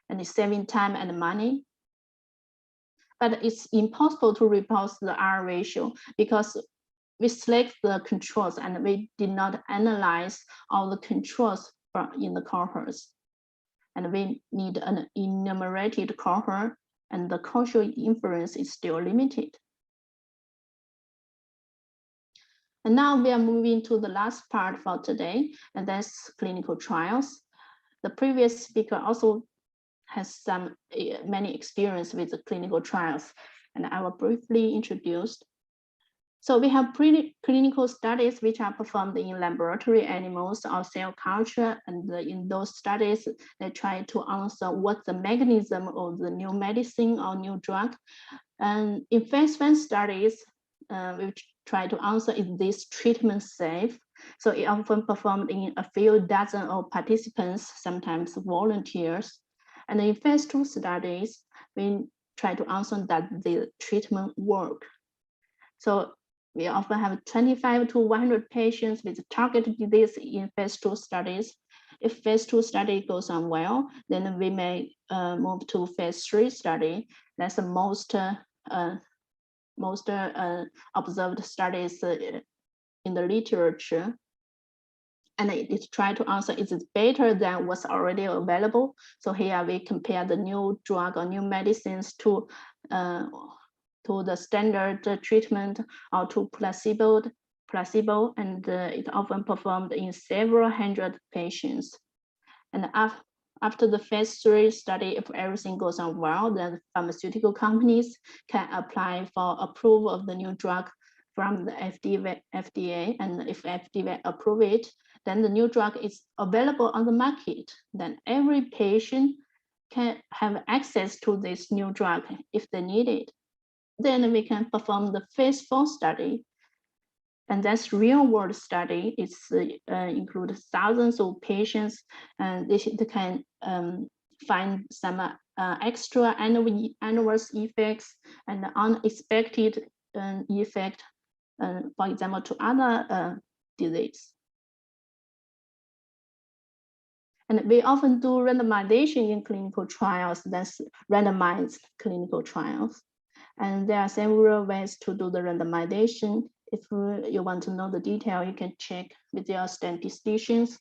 and it's saving time and money. But it's impossible to report the R ratio because we select the controls and we did not analyze all the controls in the cohorts. and we need an enumerated cohort, and the causal inference is still limited. And now we are moving to the last part for today, and that's clinical trials. The previous speaker also has many experience with the clinical trials, and I will briefly introduce. So we have clinical studies which are performed in laboratory animals or cell culture, and in those studies, they try to answer what's the mechanism of the new medicine or new drug. And in phase 1 studies, we try to answer is this treatment safe. So it often performed in a few dozen of participants, sometimes volunteers. And in phase 2 studies, we try to answer that the treatment work. So we often have 25 to 100 patients with targeted disease in phase 2 studies. If phase 2 study goes on well, then we may move to phase 3 study. That's the most observed studies in the literature. And it tries to answer, is it better than what's already available? So here we compare the new drug or new medicines to the standard treatment or to placebo, and it often performed in several hundred patients. And after the phase 3 study, if everything goes on well, then pharmaceutical companies can apply for approval of the new drug from the FDA, and if FDA approve it, then the new drug is available on the market. Then every patient can have access to this new drug if they need it. Then we can perform the phase 4 study, and that's real-world study. It's include thousands of patients, and they can find some extra adverse effects and unexpected effect, for example, to other disease. And we often do randomization in clinical trials. That's randomized clinical trials. And there are several ways to do the randomization. If you want to know the detail, you can check with your statisticians.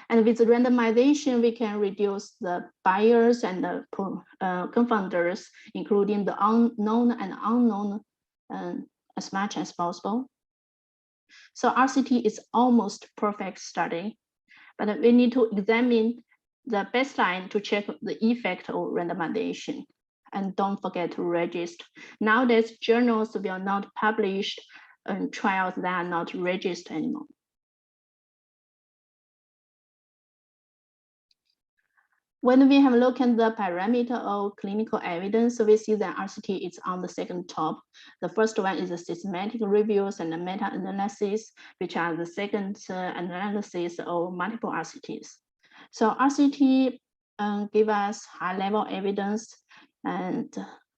And with the randomization, we can reduce the bias and the confounders, including the unknown and unknown, as much as possible. So RCT is almost perfect study, but we need to examine the baseline to check the effect of randomization. And don't forget to register. Nowadays, journals will not publish trials that are not registered anymore. When we have a look at the parameter of clinical evidence, we see that RCT is on the second top. The first one is the systematic reviews and the meta-analysis, which are the second analysis of multiple RCTs. So RCT give us high-level evidence, and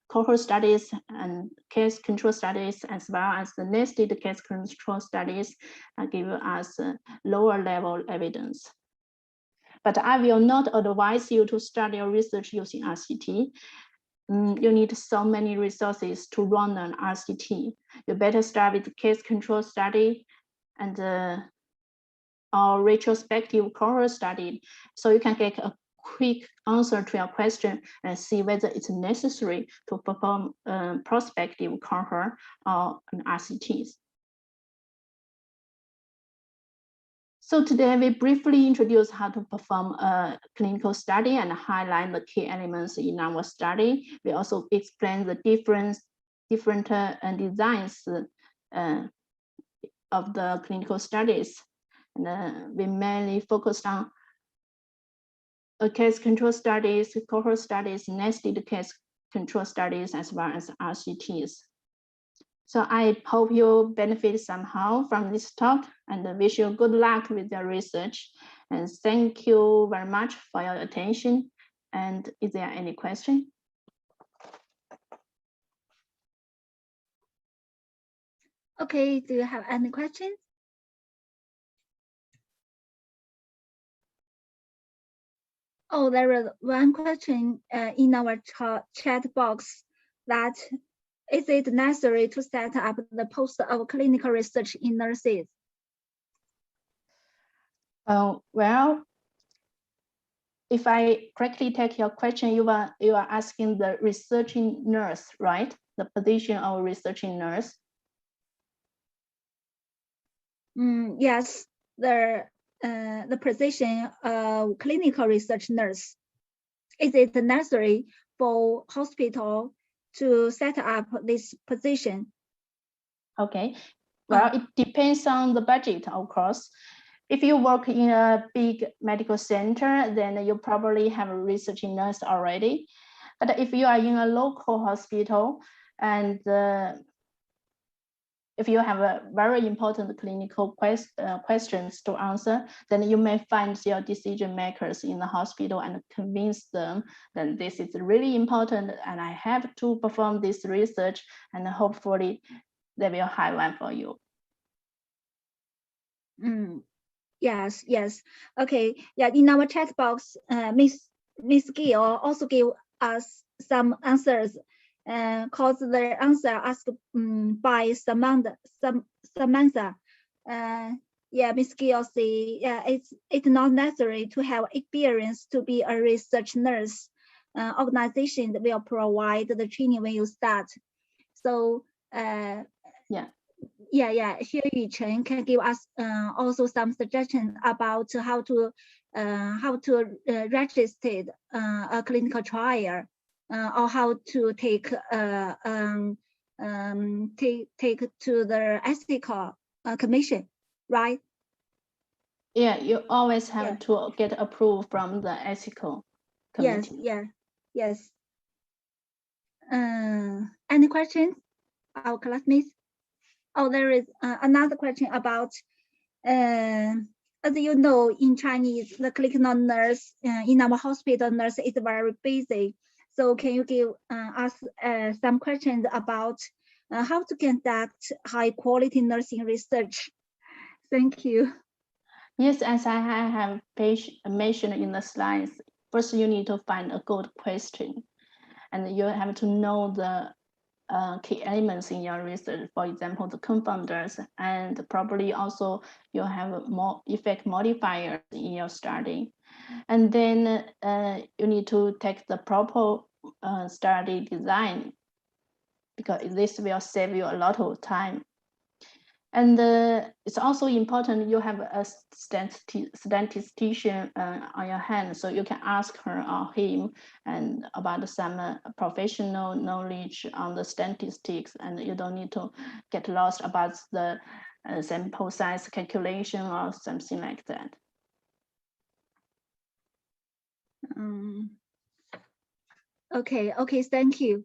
cohort studies and case control studies, as well as the nested case control studies, give us lower level evidence. But I will not advise you to start your research using RCT. You need so many resources to run an RCT. You better start with the case control study and or retrospective cohort study, so you can get a quick answer to your question and see whether it's necessary to perform prospective cohort or an RCTs. So today we briefly introduce how to perform a clinical study and highlight the key elements in our study. We also explain the different designs of the clinical studies. And we mainly focused on case control studies, cohort studies, nested case control studies, as well as RCTs. So I hope you benefit somehow from this talk, and wish you good luck with your research. And thank you very much for your attention. And is there any question? Okay, do you have any questions? Oh, there is one question in our chat box, that is it necessary to set up the post of clinical research in nurses? Well, if I correctly take your question, you are asking the researching nurse, right? The position of researching nurse. Yes, the position of clinical research nurse. Is it necessary for hospital to set up this position? Okay, well, it depends on the budget, of course. If you work in a big medical center, then you probably have a researching nurse already. But if you are in a local hospital and if you have a very important clinical questions to answer, then you may find your decision makers in the hospital and convince them that this is really important and I have to perform this research, and hopefully they will hire one for you. Yes. Okay. Yeah. In our chat box, Miss Gill also gave us some answers. Cause the answer asked by Samantha. Yeah, Miss Gill say, yeah, it's not necessary to have experience to be a research nurse. Organization will provide the training when you start. So yeah, Xue Yuchen can give us also some suggestions about how to register a clinical trial or how to take to the ethical commission, right? Yeah, you always have to get approved from the ethical committee. Yes. Any questions, our classmates? Oh, there is another question about, as you know, in Chinese, the clinical nurse in our hospital nurse is very busy. So can you give us some questions about how to conduct high quality nursing research? Thank you. Yes, as I have mentioned in the slides, first you need to find a good question, and you have to know the key elements in your research, for example, the confounders, and probably also you have more effect modifiers in your study. And then you need to take the proper study design, because this will save you a lot of time. And it's also important you have a statistician on your hand, so you can ask her or him and about some professional knowledge on the statistics, and you don't need to get lost about the sample size calculation or something like that. Okay, thank you.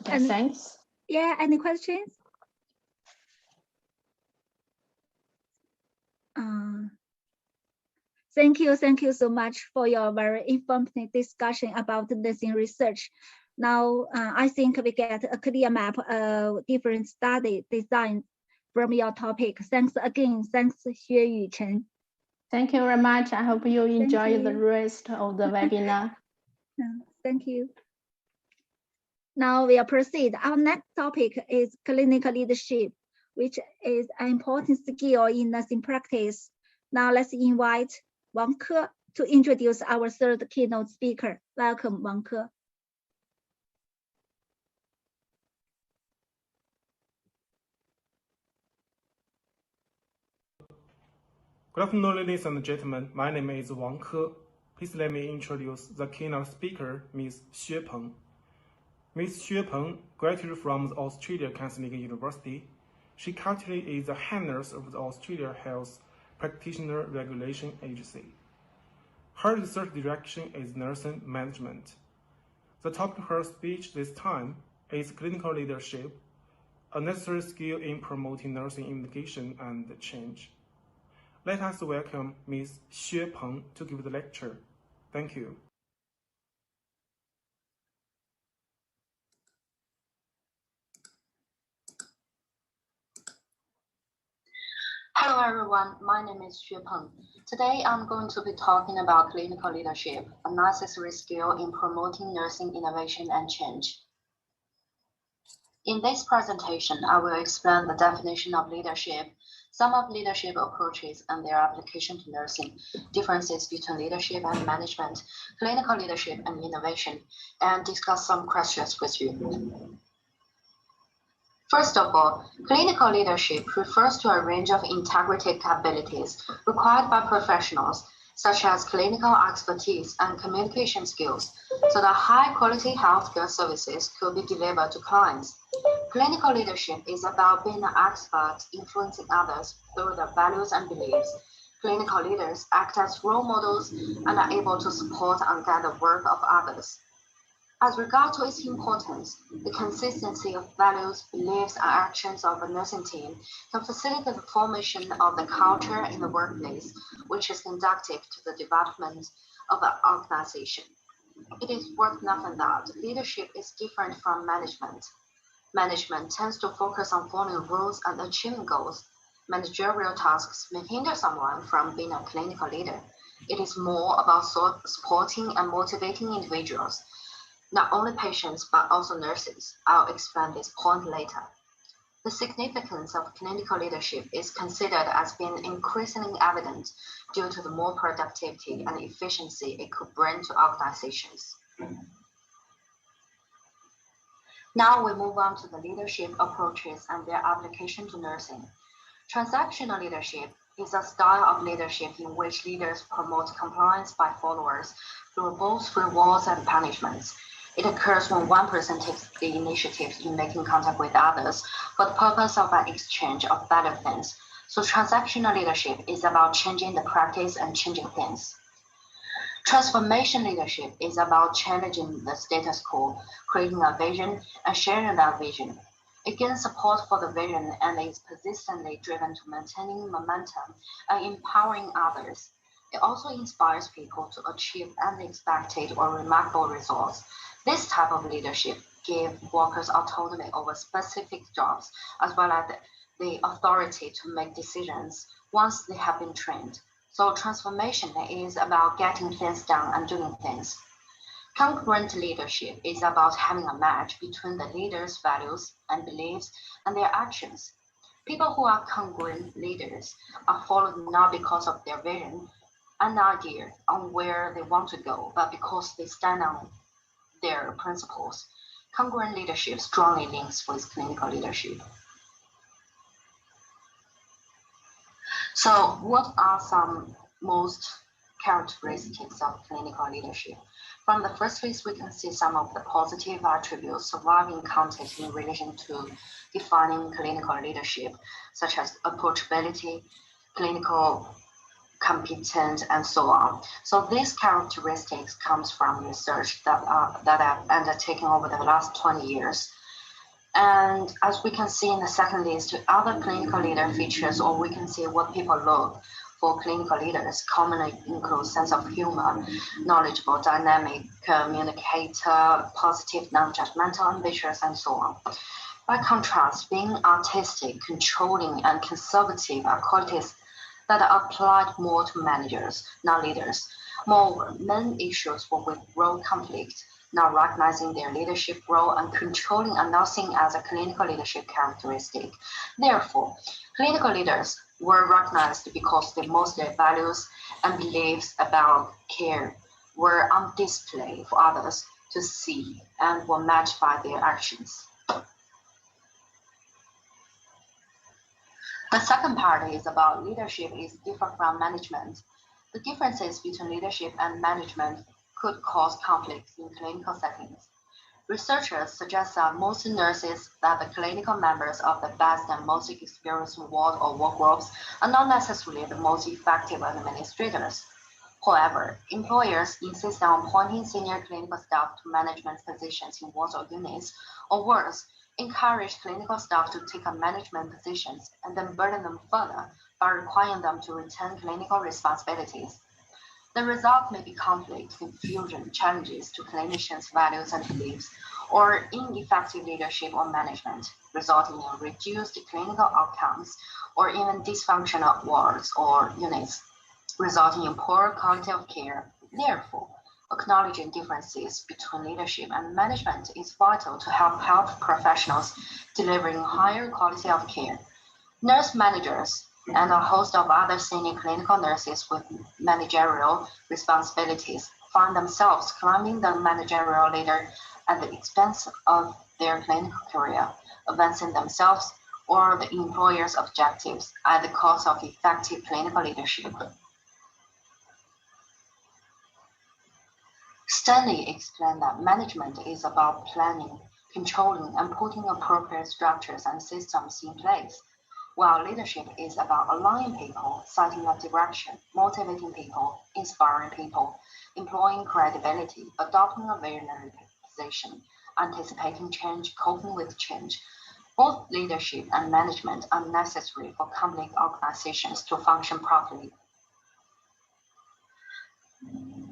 Okay, thanks. Yeah, any questions? Thank you so much for your very informative discussion about nursing research. Now, I think we get a clear map of different study designs from your topic. Thanks again. Thanks, Xue Yuchen. Thank you very much. I hope you enjoy the rest of the webinar. Thank you. Now we'll proceed. Our next topic is clinical leadership, which is an important skill in nursing practice. Now let's invite Wang Ke to introduce our third keynote speaker. Welcome, Wang Ke. Good afternoon, ladies and gentlemen. My name is Wang Ke. Please let me introduce the keynote speaker, Ms. Xue Peng. Ms. Xue Peng graduated from the Australia Catholic University. She currently is the head nurse of the Australia Health Practitioner Regulation Agency. Her research direction is nursing management. The topic of her speech this time is clinical leadership, a necessary skill in promoting nursing education and change. Let us welcome Ms. Xue Peng to give the lecture. Thank you. Hello everyone, my name is Xue Peng. Today I'm going to be talking about clinical leadership, a necessary skill in promoting nursing innovation and change. In this presentation, I will explain the definition of leadership, Some of leadership approaches and their application to nursing, differences between leadership and management, clinical leadership and innovation, and discuss some questions with you. First of all, clinical leadership refers to a range of integrated capabilities required by professionals, such as clinical expertise and communication skills, so that high-quality healthcare services could be delivered to clients. Clinical leadership is about being an expert influencing others through their values and beliefs. Clinical leaders act as role models and are able to support and guide the work of others. As regard to its importance, the consistency of values, beliefs, and actions of a nursing team can facilitate the formation of the culture in the workplace, which is conducive to the development of an organization. It is worth noting that leadership is different from management. Management tends to focus on following rules and achieving goals. Managerial tasks may hinder someone from being a clinical leader. It is more about supporting and motivating individuals, not only patients, but also nurses. I'll explain this point later. The significance of clinical leadership is considered as being increasingly evident due to the more productivity and efficiency it could bring to organizations. Now we move on to the leadership approaches and their application to nursing. Transactional leadership is a style of leadership in which leaders promote compliance by followers through both rewards and punishments. It occurs when one person takes the initiative in making contact with others for the purpose of an exchange of better things. So transactional leadership is about changing the practice and changing things. Transformation leadership is about challenging the status quo, creating a vision, and sharing that vision. It gains support for the vision and is persistently driven to maintaining momentum and empowering others. It also inspires people to achieve unexpected or remarkable results. This type of leadership gives workers autonomy over specific jobs, as well as the authority to make decisions once they have been trained. So transformation is about getting things done and doing things. Congruent leadership is about having a match between the leader's values and beliefs and their actions. People who are congruent leaders are followed not because of their vision and idea on where they want to go, but because they stand on their principles. Congruent leadership strongly links with clinical leadership. So what are some most characteristics of clinical leadership? From the first list, we can see some of the positive attributes surviving content in relation to defining clinical leadership, such as approachability, clinical competence, and so on. So these characteristics comes from research that I've undertaken over the last 20 years. And as we can see in the second list, other clinical leader features, or we can see what people look for clinical leaders, commonly include sense of humor, knowledgeable, dynamic communicator, positive, non-judgmental, ambitious, and so on. By contrast, being artistic, controlling, and conservative are qualities that are applied more to managers, not leaders. Moreover, main issues were with role conflict, not recognizing their leadership role, and controlling are not seen as a clinical leadership characteristic. Therefore, clinical leaders were recognized because the most their values and beliefs about care were on display for others to see and were matched by their actions. The second part is about leadership is different from management. The differences between leadership and management could cause conflicts in clinical settings. Researchers suggest that most nurses that the clinical members of the best and most experienced ward or work groups are not necessarily the most effective administrators. However, employers insist on appointing senior clinical staff to management positions in wards or units, or worse, encourage clinical staff to take on management positions and then burden them further by requiring them to retain clinical responsibilities. The result may be conflict, confusion, challenges to clinicians' values and beliefs, or ineffective leadership or management, resulting in reduced clinical outcomes, or even dysfunctional wards or units, resulting in poor quality of care. Therefore, acknowledging differences between leadership and management is vital to help health professionals delivering higher quality of care. Nurse managers and a host of other senior clinical nurses with managerial responsibilities find themselves climbing the managerial ladder at the expense of their clinical career, advancing themselves or the employer's objectives at the cost of effective clinical leadership. Stanley explained that management is about planning, controlling, and putting appropriate structures and systems in place, while leadership is about aligning people, setting a direction, motivating people, inspiring people, employing credibility, adopting a visionary position, anticipating change, coping with change. Both leadership and management are necessary for company organizations to function properly.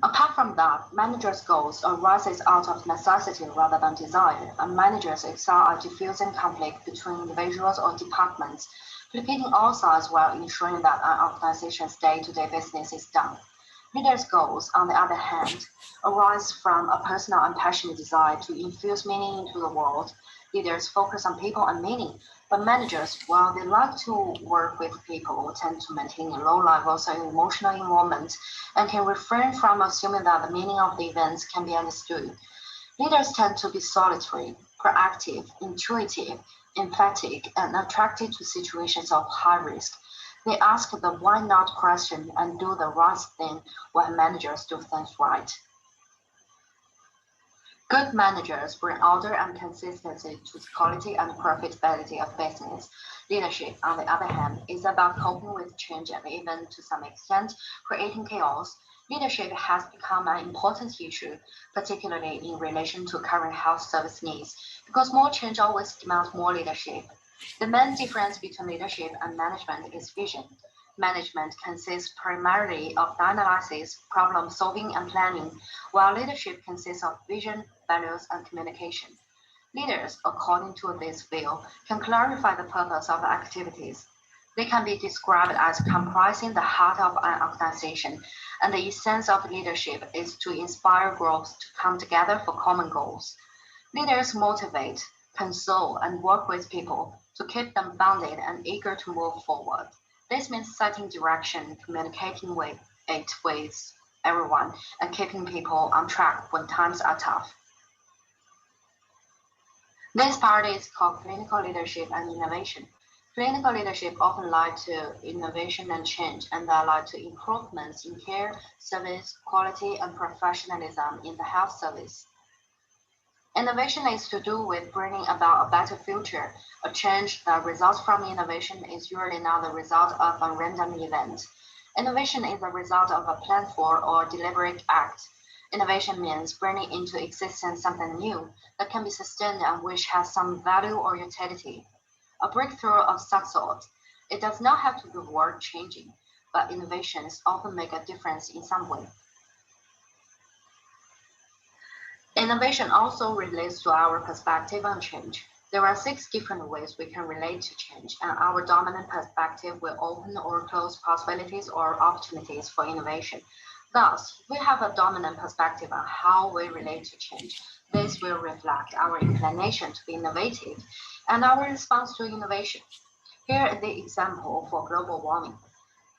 Apart from that, managers' goals arises out of necessity rather than desire, and managers excel at diffusing conflict between individuals or departments, pleading all sides while ensuring that an organization's day-to-day business is done. Leaders' goals, on the other hand, arise from a personal and passionate desire to infuse meaning into the world. Leaders focus on people and meaning, but managers, while they like to work with people, tend to maintain low levels of emotional involvement and can refrain from assuming that the meaning of the events can be understood. Leaders tend to be solitary, proactive, intuitive, emphatic, and attracted to situations of high risk. They ask the why not question and do the right thing while managers do things right. Good managers bring order and consistency to the quality and profitability of business. Leadership, on the other hand, is about coping with change and even to some extent creating chaos. Leadership has become an important issue, particularly in relation to current health service needs, because more change always demands more leadership. The main difference between leadership and management is vision. Management consists primarily of analysis, problem solving, and planning, while leadership consists of vision, values, and communication. Leaders, according to this view, can clarify the purpose of activities. They can be described as comprising the heart of an organization, and the essence of leadership is to inspire groups to come together for common goals. Leaders motivate, console, and work with people to keep them bounded and eager to move forward. This means setting direction, communicating with everyone, and keeping people on track when times are tough. This part is called clinical leadership and innovation. Clinical leadership often leads to innovation and change, and that leads to improvements in care, service, quality, and professionalism in the health service. Innovation is to do with bringing about a better future. A change that results from innovation is usually not the result of a random event. Innovation is the result of a planned for or deliberate act. Innovation means bringing into existence something new that can be sustained and which has some value or utility. A breakthrough of such sort. It does not have to be world-changing, but innovations often make a difference in some way. Innovation also relates to our perspective on change. There are 6 different ways we can relate to change, and our dominant perspective will open or close possibilities or opportunities for innovation. Thus, we have a dominant perspective on how we relate to change. This will reflect our inclination to be innovative and our response to innovation. Here is the example for global warming.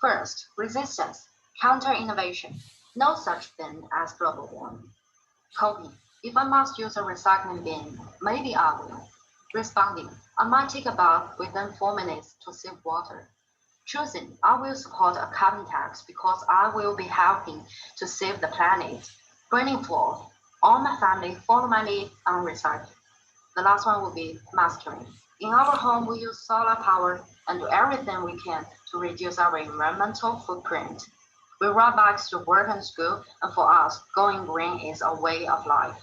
First, resistance, counter-innovation. No such thing as global warming. Coping. If I must use a recycling bin, maybe I will. Responding. I might take a bath within 4 minutes to save water. Choosing. I will support a carbon tax because I will be helping to save the planet. Bringing forth. All my family follow my lead on recycling. The last one will be mastering. In our home, we use solar power and do everything we can to reduce our environmental footprint. We ride bikes to work and school, and for us, going green is a way of life.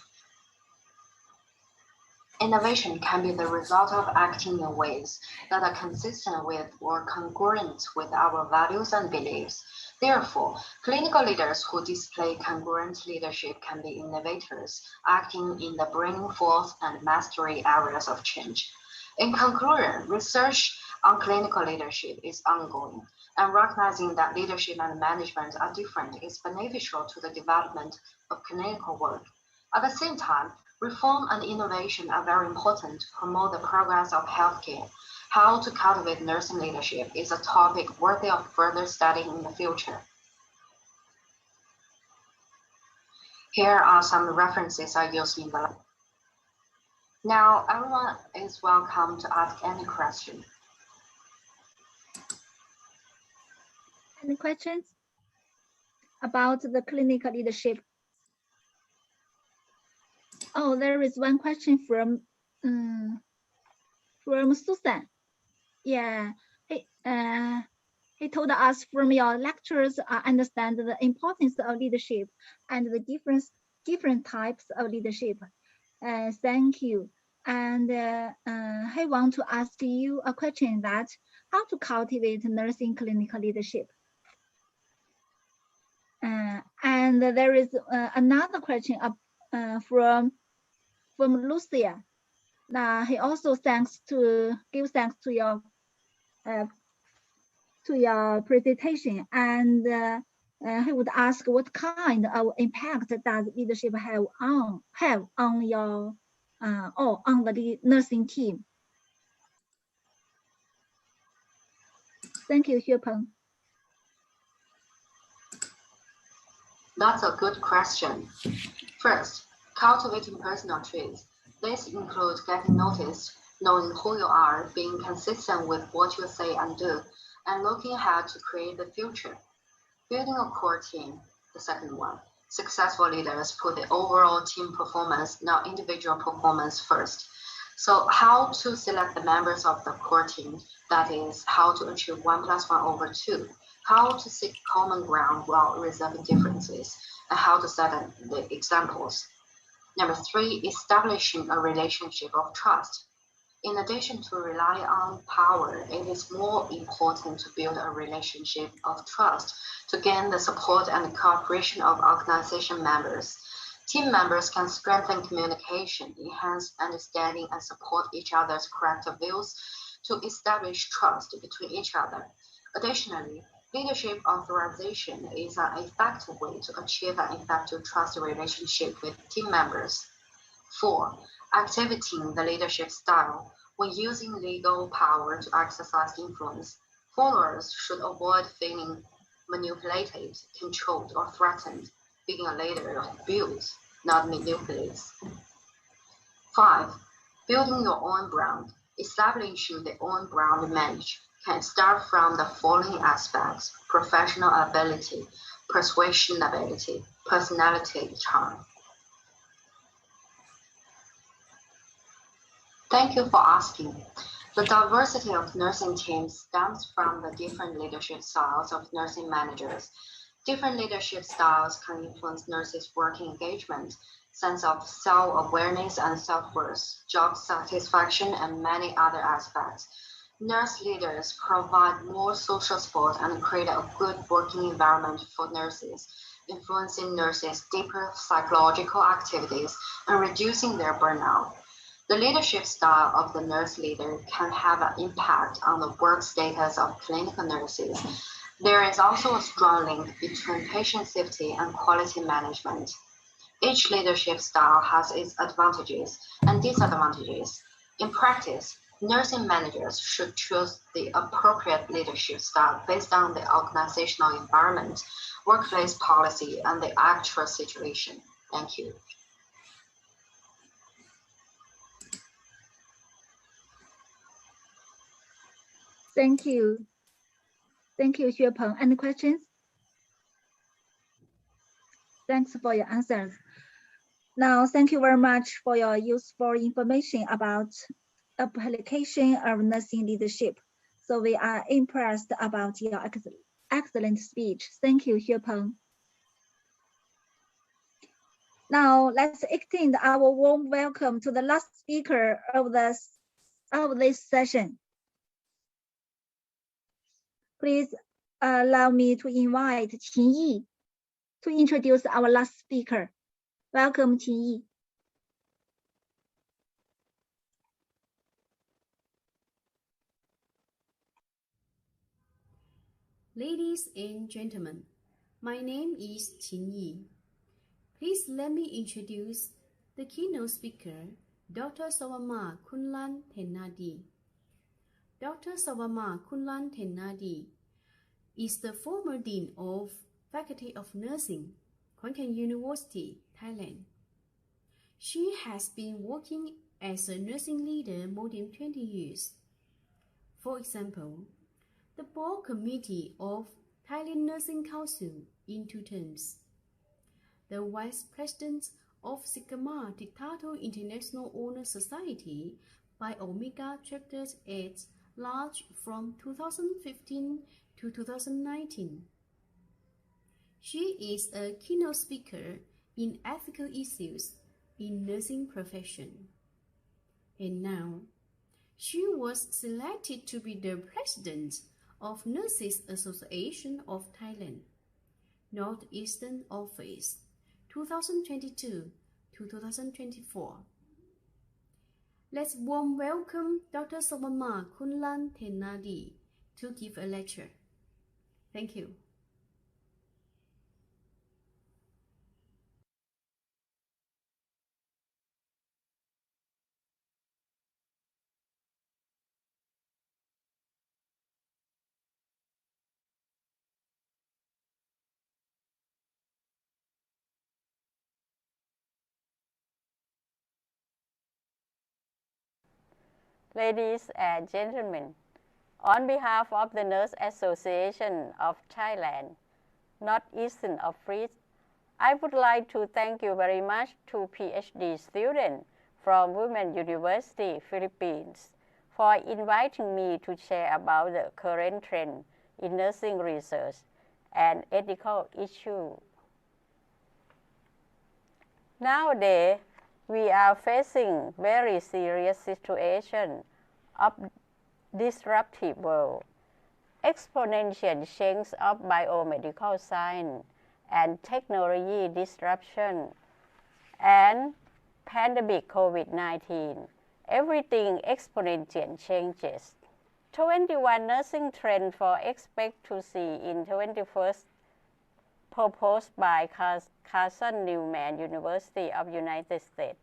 Innovation can be the result of acting in ways that are consistent with or congruent with our values and beliefs. Therefore, clinical leaders who display congruent leadership can be innovators, acting in the bringing forth and mastery areas of change. In conclusion, research on clinical leadership is ongoing, and recognizing that leadership and management are different is beneficial to the development of clinical work. At the same time, reform and innovation are very important to promote the progress of healthcare. How to cultivate nursing leadership is a topic worthy of further studying in the future. Here are some references I use in the. Now, everyone is welcome to ask any question. Any questions about the clinical leadership? Oh, there is one question from Susan. Yeah, he told us, from your lectures, I understand the importance of leadership and the different types of leadership. Thank you. And I want to ask you a question that how to cultivate nursing clinical leadership. And there is another question from Lucia. He also gives thanks to your presentation, and he would ask what kind of impact does leadership have on your or on the nursing team. Thank you, Xuepeng. That's a good question. First, cultivating personal traits. This includes getting noticed, knowing who you are, being consistent with what you say and do, and looking ahead to create the future. Building a core team, the second one. Successful leaders put the overall team performance, not individual performance, first. So how to select the members of the core team, that is, how to achieve 1 + 1 / 2, how to seek common ground while resolving differences, and how to set the examples. Number 3, establishing a relationship of trust. In addition to relying on power, it is more important to build a relationship of trust to gain the support and cooperation of organization members. Team members can strengthen communication, enhance understanding, and support each other's correct views to establish trust between each other. Additionally, leadership authorization is an effective way to achieve an effective trust relationship with team members. 4, activating the leadership style. When using legal power to exercise influence, followers should avoid feeling manipulated, controlled, or threatened. Being a leader builds, not manipulates. 5, building your own brand. Establishing the own brand image can start from the following aspects: professional ability, persuasion ability, personality, charm. Thank you for asking. The diversity of nursing teams stems from the different leadership styles of nursing managers. Different leadership styles can influence nurses' working engagement, sense of self-awareness and self-worth, job satisfaction, and many other aspects. Nurse leaders provide more social support and create a good working environment for nurses, influencing nurses' deeper psychological activities and reducing their burnout. The leadership style of the nurse leader can have an impact on the work status of clinical nurses. There is also a strong link between patient safety and quality management. Each leadership style has its advantages and disadvantages. In practice, nursing managers should choose the appropriate leadership style based on the organizational environment, workplace policy, and the actual situation. Thank you. Thank you. Thank you, Xuepeng. Any questions? Thanks for your answers. Now, thank you very much for your useful information about application of nursing leadership. So we are impressed about your excellent speech. Thank you, Xuepeng. Now, let's extend our warm welcome to the last speaker of this session. Please allow me to invite Qin Yi to introduce our last speaker. Welcome, Qin Yi. Ladies and gentlemen, my name is Qin Yi. Please let me introduce the keynote speaker, Dr. Sawama Kunlan Tenadi. Dr. Savama Kunlan Tennadi is the former Dean of Faculty of Nursing, Khon Kaen University, Thailand. She has been working as a nursing leader more than 20 years. For example, the Board Committee of Thailand Nursing Council in 2 terms, the Vice President of Sigma Dictator International Honor Society by Omega Chapters at large from 2015 to 2019. She is a keynote speaker in ethical issues in nursing profession. And now, she was selected to be the president of Nurses Association of Thailand, Northeastern Office, 2022 to 2024. Let's warm welcome Dr. Savama Kunlan Tennadi to give a lecture. Thank you. Ladies and gentlemen, on behalf of the Nurse Association of Thailand, Northeastern Office, I would like to thank you very much to PhD students from Women's University, Philippines, for inviting me to share about the current trend in nursing research and ethical issues. Nowadays, we are facing very serious situation of disruptive world, exponential change of biomedical science and technology disruption, and pandemic COVID-19. Everything exponential changes. 21 nursing trends for expect to see in 21st proposed by Carson Newman University of United States.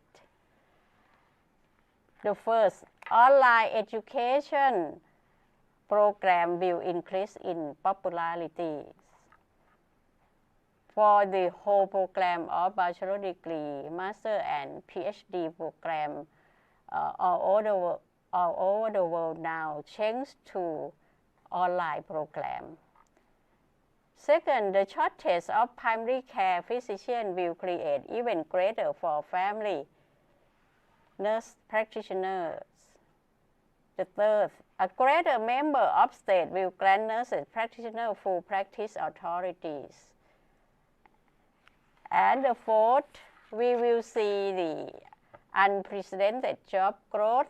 The first, online education program will increase in popularity. For the whole program of bachelor degree, master and PhD program all over the world now change to online program. Second, the shortage of primary care physicians will create even greater for family nurse practitioners. The third, a greater number of states will grant nurses practitioners full practice authorities. And the fourth, we will see the unprecedented job growth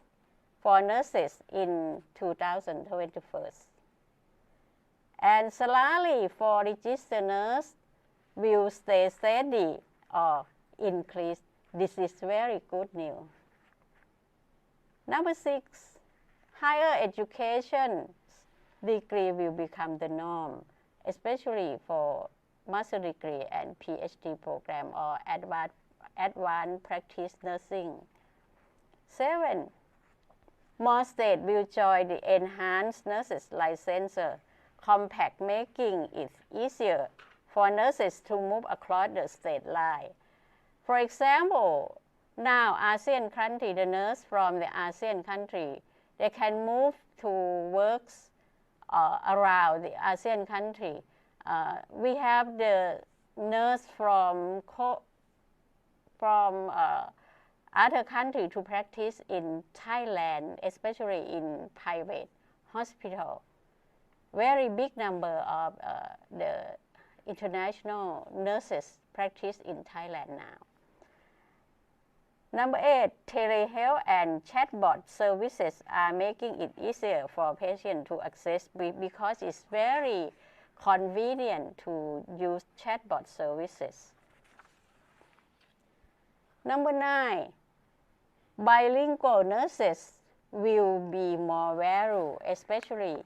for nurses in 2021. And salary for registered nurses will stay steady or increase. This is very good news. Number 6, higher education degree will become the norm, especially for master degree and PhD program or advanced practice nursing. 7, more states will join the enhanced nurses licensure compact, making it easier for nurses to move across the state line. For example, now ASEAN country, the nurse from the ASEAN country, they can move to works around the ASEAN country. We have the nurse from other country to practice in Thailand, especially in private hospital. Very big number of the international nurses practice in Thailand now. Number 8, telehealth and chatbot services are making it easier for patients to access because it's very convenient to use chatbot services. Number 9, bilingual nurses will be more valuable, especially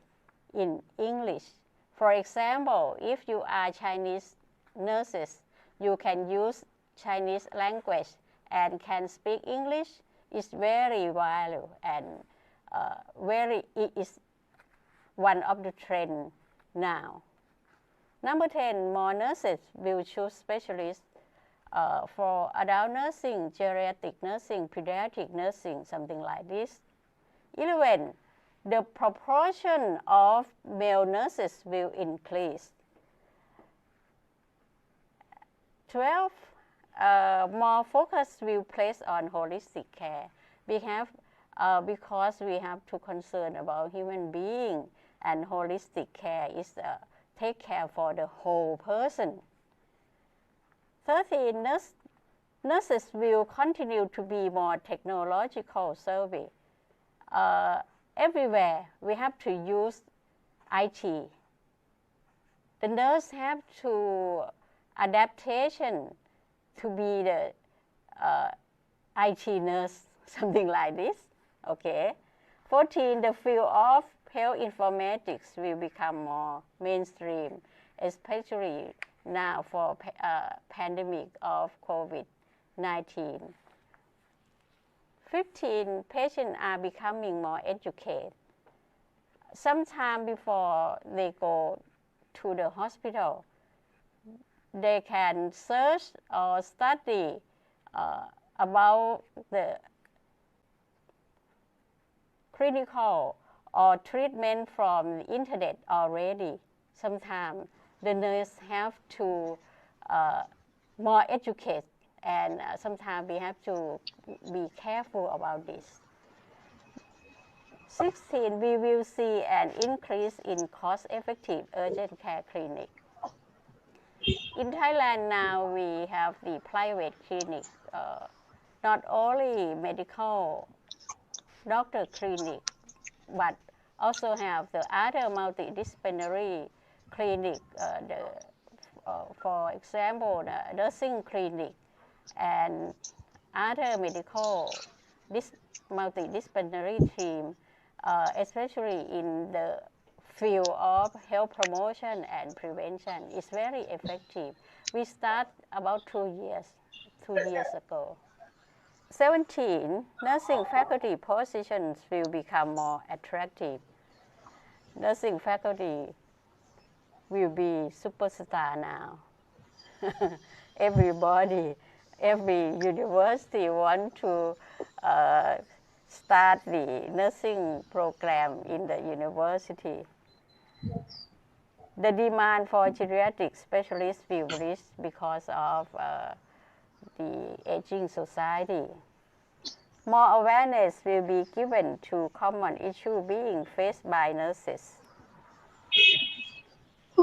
in English. For example, if you are Chinese nurses, you can use Chinese language and can speak English. It's very valuable and one of the trends now. Number 10, more nurses will choose specialists for adult nursing, geriatric nursing, pediatric nursing, something like this. 11, the proportion of male nurses will increase. 12, more focus will place on holistic care. We have, because we have to concern about human being, and holistic care is take care for the whole person. 13, nurses will continue to be more technological savvy. Everywhere we have to use IT. The nurse have to adaptation to be the IT nurse, something like this. Okay. 14, the field of health informatics will become more mainstream, especially now for pandemic of COVID-19. 15, patients are becoming more educated. Sometime before they go to the hospital, they can search or study about the clinical or treatment from the internet already. Sometimes the nurse have to more educate, and sometimes we have to be careful about this. 16, we will see an increase in cost-effective urgent care clinic. In Thailand now we have the private clinic, not only medical doctor clinic, but also have the other multidisciplinary clinic, for example, the nursing clinic and other medical multidisciplinary team, especially in the field of health promotion and prevention, is very effective. We start about 2 years ago. 17, nursing faculty positions will become more attractive. Nursing faculty will be superstar now. Everybody, every university want to start the nursing program in the university. The demand for geriatric specialists will reach because of the aging society. More awareness will be given to common issues being faced by nurses.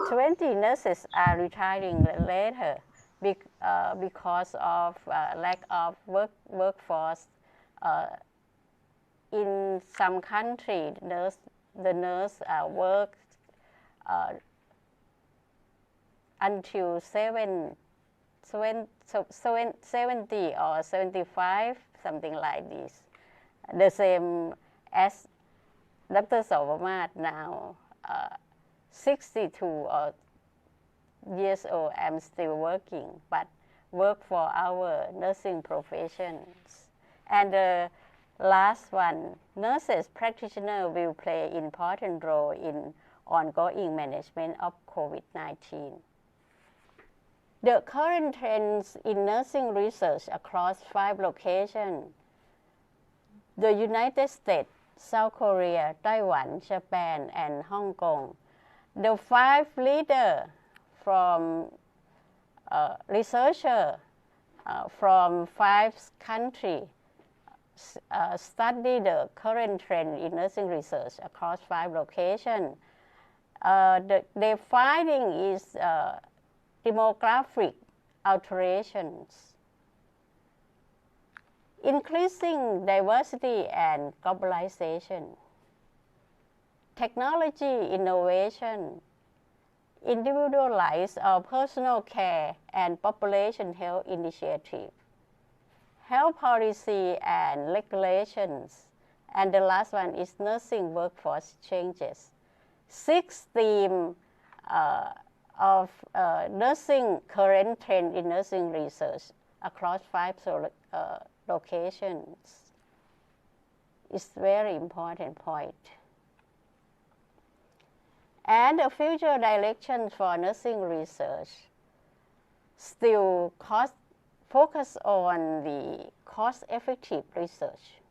20 nurses are retiring later because of lack of workforce. In some countries, the nurse work until 70 or 75, something like this. The same as Dr. Sovamat now, 62 years old, I'm still working, but work for our nursing professions. And the last one, nurses practitioners will play an important role in ongoing management of COVID-19. The current trends in nursing research across 5 locations, the United States, South Korea, Taiwan, Japan, and Hong Kong. The 5 leaders from researchers from 5 countries study the current trend in nursing research across 5 locations. Their finding is demographic alterations, increasing diversity and globalization, technology innovation, individualized or personal care and population health initiative, health policy and regulations, and the last one is nursing workforce changes. 6 themes of nursing current trend in nursing research across 5 locations is very important point. And the future direction for nursing research still focus on the cost-effective research,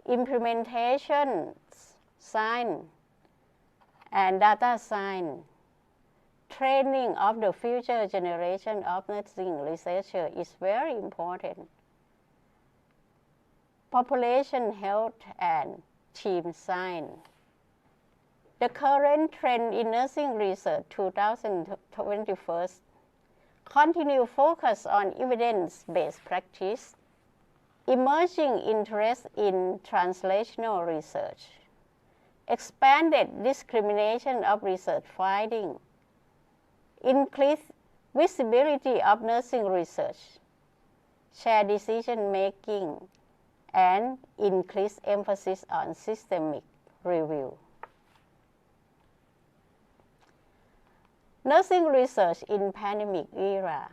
implementation science, and data science. Training of the future generation of nursing researchers is very important. Population health and team science. The current trend in nursing research 2021 continue focus on evidence-based practice, emerging interest in translational research, expanded discrimination of research findings, increased visibility of nursing research, shared decision-making, and increased emphasis on systemic review. Nursing research in pandemic era.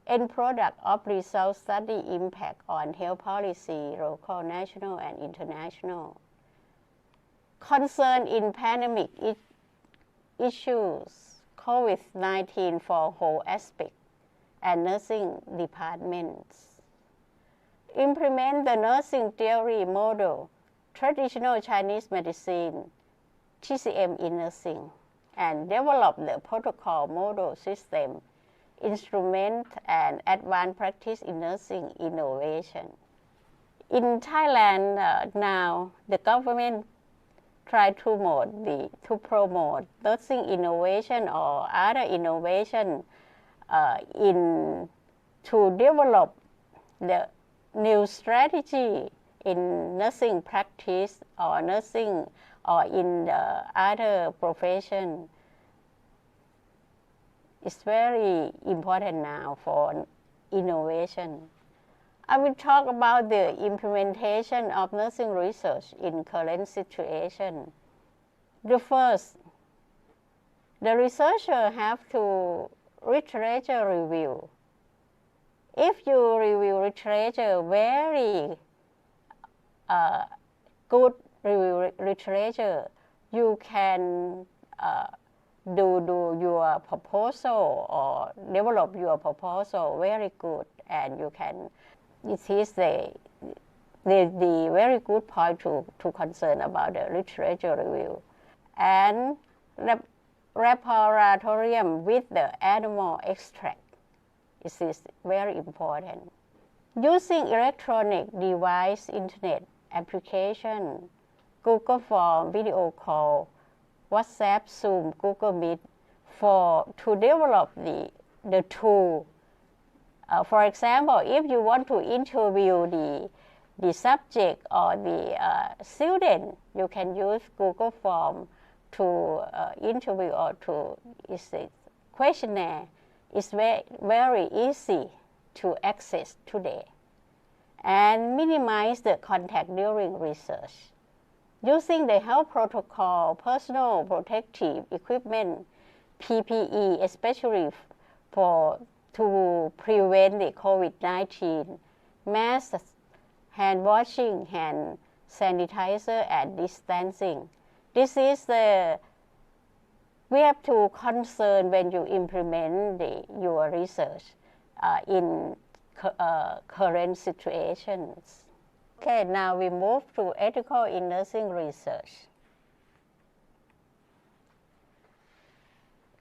End product of result study impact on health policy, local, national, and international. Concern in pandemic issues, COVID-19 for whole aspect, and nursing departments. Implement the nursing theory model, traditional Chinese medicine, TCM in nursing, and develop the protocol model system, instrument, and advanced practice in nursing innovation. In Thailand now, the government try to promote nursing innovation or other innovation to develop the new strategy in nursing practice or nursing or in the other profession. It's very important now for innovation. I will talk about the implementation of nursing research in current situation. The first, the researcher have to literature review. If you review literature very good review literature, you can do your proposal or develop your proposal very good, and you can. It is the very good point to concern about the literature review. And laboratorium with the animal extract. It is very important. Using electronic device, internet application, Google Form, video call, WhatsApp, Zoom, Google Meet to develop the tool. For example, if you want to interview the subject or the student, you can use Google Form to interview or to questionnaire. It's very easy to access today. And minimize the contact during research. Using the health protocol, personal protective equipment, PPE, especially to prevent the COVID-19, masks, hand washing, hand sanitizer, and distancing. This is we have to concern when you implement your research in current situations. Okay, now we move to ethical in nursing research.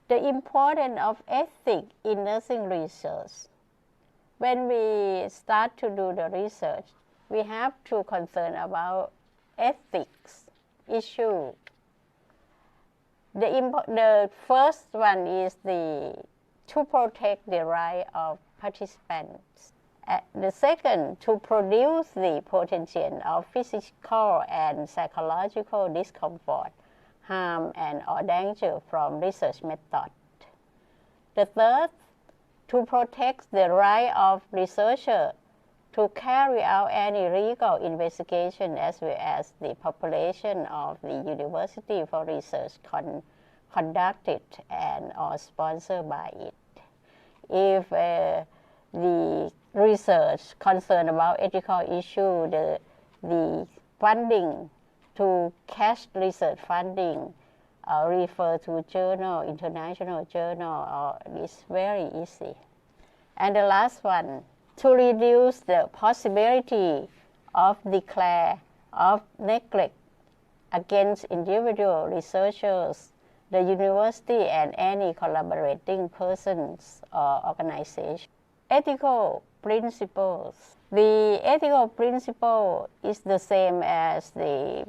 The importance of ethics in nursing research. When we start to do the research, we have to concern about ethics issue. The first one is to protect the right of participants. The second, to produce the potential of physical and psychological discomfort, harm, or danger from research method. The third, to protect the right of researcher to carry out any legal investigation as well as the population of the university for research conducted and or sponsored by it. If the research concerned about ethical issue, the funding to catch research funding, refer to journal, international journal, it's very easy. And the last one, to reduce the possibility of declare of neglect against individual researchers, the university, and any collaborating persons or organization. Ethical principles. The ethical principle is the same as the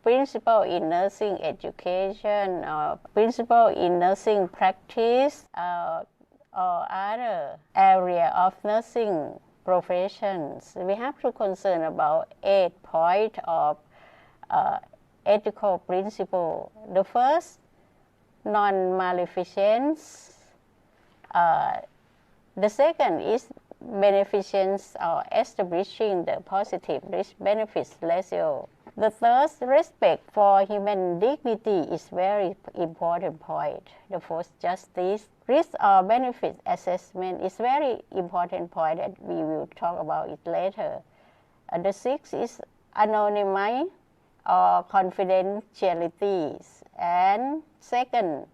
principle in nursing education or principle in nursing practice or other area of nursing professions. We have to concern about 8 points of ethical principle. The first, non-maleficence. The second is beneficence or establishing the positive risk-benefits ratio. The third, respect for human dignity is very important point. The fourth, justice. Risk or benefit assessment is very important point that we will talk about it later. The sixth is anonymity or confidentiality. And second,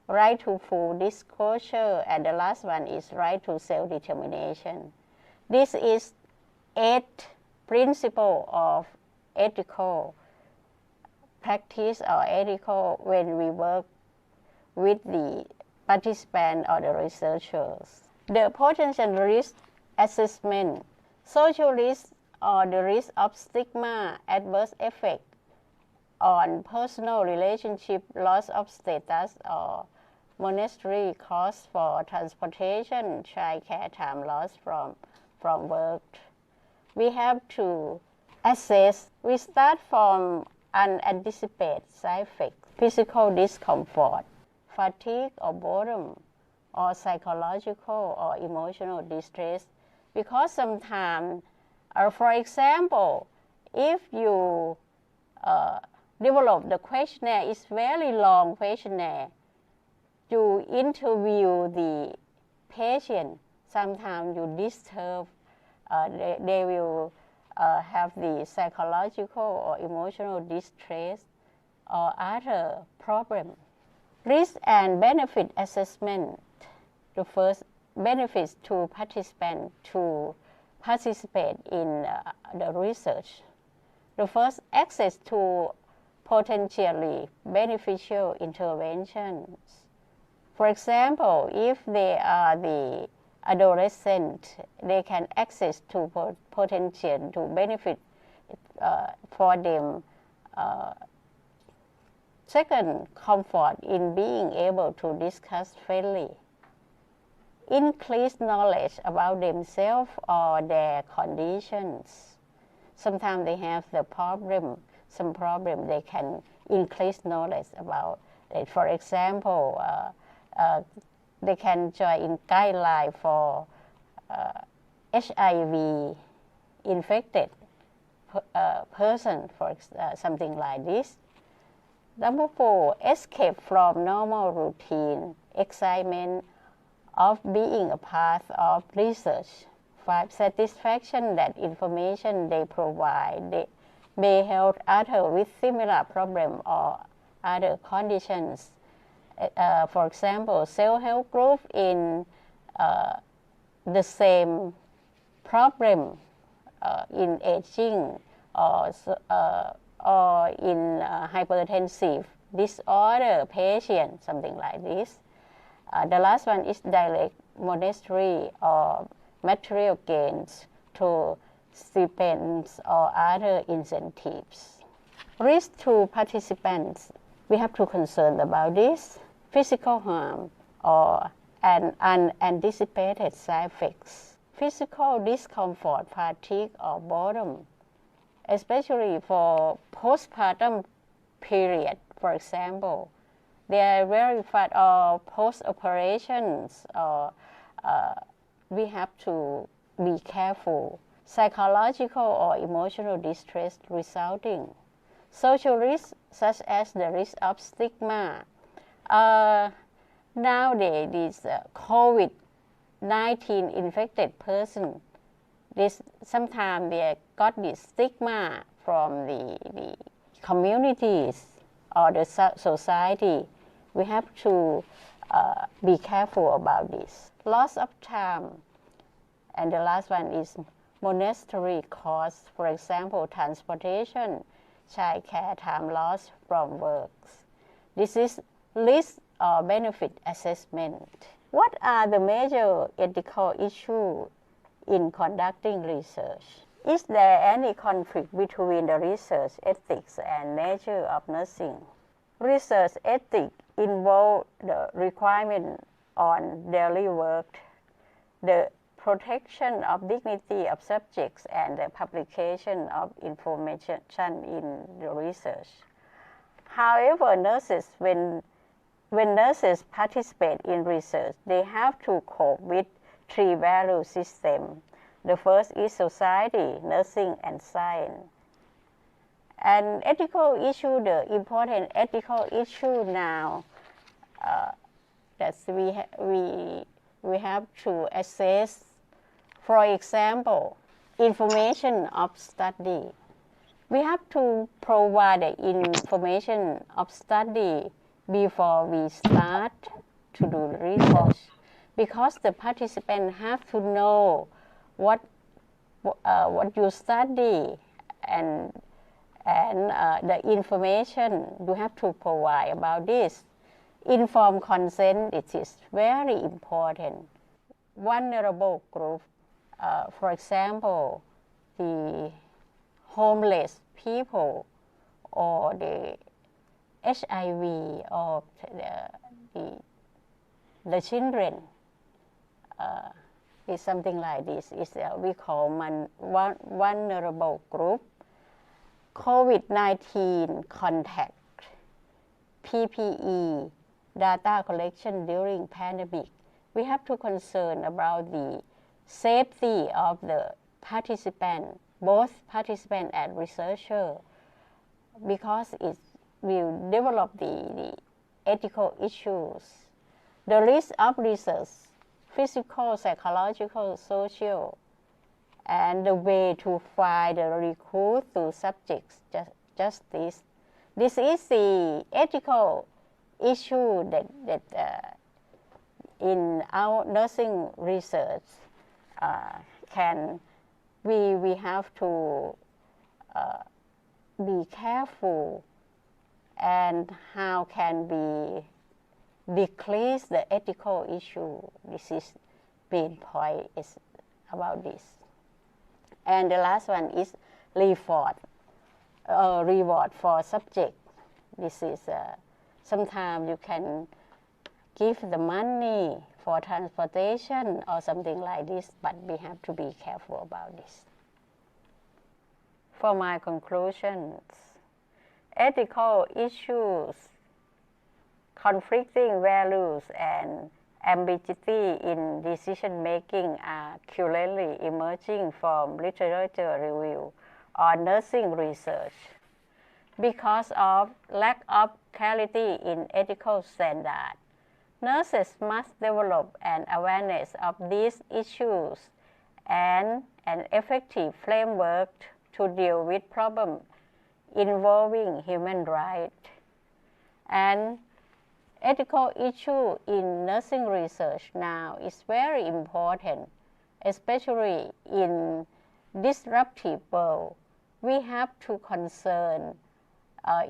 right to full disclosure. And the last one is right to self-determination. This is 8 principles of ethical practice or ethical when we work with the participant or the researchers. The potential risk assessment, social risk or the risk of stigma, adverse effect on personal relationship, loss of status or monetary costs for transportation, child care time loss from work. We have to assess. We start from unanticipated side effects, physical discomfort, fatigue or boredom, or psychological or emotional distress. Because sometimes, for example, if you develop the questionnaire, it's very long questionnaire. You interview the patient. Sometimes you disturb. They will have the psychological or emotional distress or other problem. Risk and benefit assessment. The first, benefits to participants to participate in the research. The first, access to potentially beneficial interventions. For example, if they are the adolescent, they can access to potential to benefit for them. Second, comfort in being able to discuss freely. Increased knowledge about themselves or their conditions. Sometimes they have some problem they can increase knowledge about it. For example, they can join in guideline for HIV infected person, for something like this. Number 4, escape from normal routine, excitement of being a part of research. 5, satisfaction that information they provide may help others with similar problem or other conditions. For example, self-help group in the same problem in aging or in hypertensive disorder patient, something like this. The last one is direct monetary or material gains to stipends or other incentives. Risk to participants. We have to concern about this. Physical harm or an unanticipated side effects. Physical discomfort, fatigue or boredom, especially for postpartum period, for example. They are very fat or post-operations, or we have to be careful. Psychological or emotional distress resulting. Social risks such as the risk of stigma. Nowadays, this COVID-19 infected person, sometimes they got this stigma from the communities or the society, we have to be careful about this. Loss of time. And the last one is monetary costs, for example, transportation, child care, time loss from works. This is risk or benefit assessment. What are the major ethical issues in conducting research? Is there any conflict between the research ethics and nature of nursing? Research ethics involve the requirement on daily work, the protection of dignity of subjects, and the publication of information in the research. However, nurses, when nurses participate in research, they have to cope with three value systems. The first is society, nursing, and science. An ethical issue, the important ethical issue now that we have to assess, for example, information of study. We have to provide the information of study before we start to do research, because the participants have to know what you study, and the information you have to provide about this. Informed consent, it is very important. Vulnerable group, for example, the homeless people or the HIV or the children, is something like this. We call vulnerable group. COVID-19 contact, PPE, data collection during pandemic. We have to concern about the safety of the participant, both participant and researcher, because it will develop the ethical issues. The risk of research, physical, psychological, social, and the way to find the recruit to subjects justice. This is the ethical issue that in our nursing research we have to be careful, and how can we decrease the ethical issue. This is main point is about this. And the last one is reward for subject. This is sometimes you can give the money for transportation or something like this, but we have to be careful about this. For my conclusions, ethical issues, conflicting values, and ambiguity in decision making are currently emerging from literature review on nursing research. Because of lack of clarity in ethical standards, nurses must develop an awareness of these issues and an effective framework to deal with problems involving human rights. And ethical issue in nursing research now is very important, especially in disruptive world. We have to concern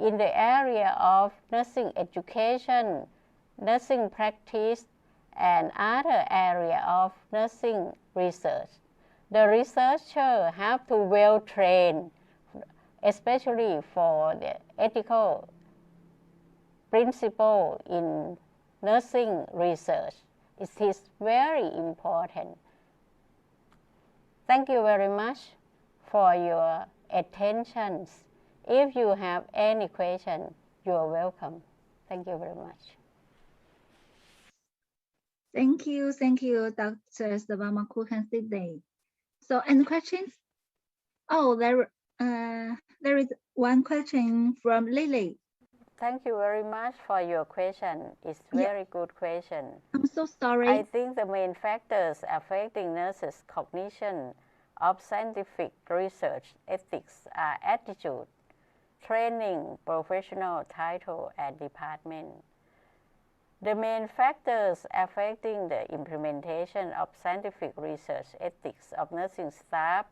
in the area of nursing education, nursing practice, and other area of nursing research. The researcher have to well train, especially for the ethical principle in nursing research. It is very important. Thank you very much for your attention. If you have any question, you are welcome. Thank you very much. Thank you, Dr. Savamakook and Sidney. So, any questions? Oh, there is one question from Lily. Thank you very much for your question. It's very good question. I'm so sorry. I think the main factors affecting nurses' cognition of scientific research ethics are attitude, training, professional title, and department. The main factors affecting the implementation of scientific research ethics of nursing staff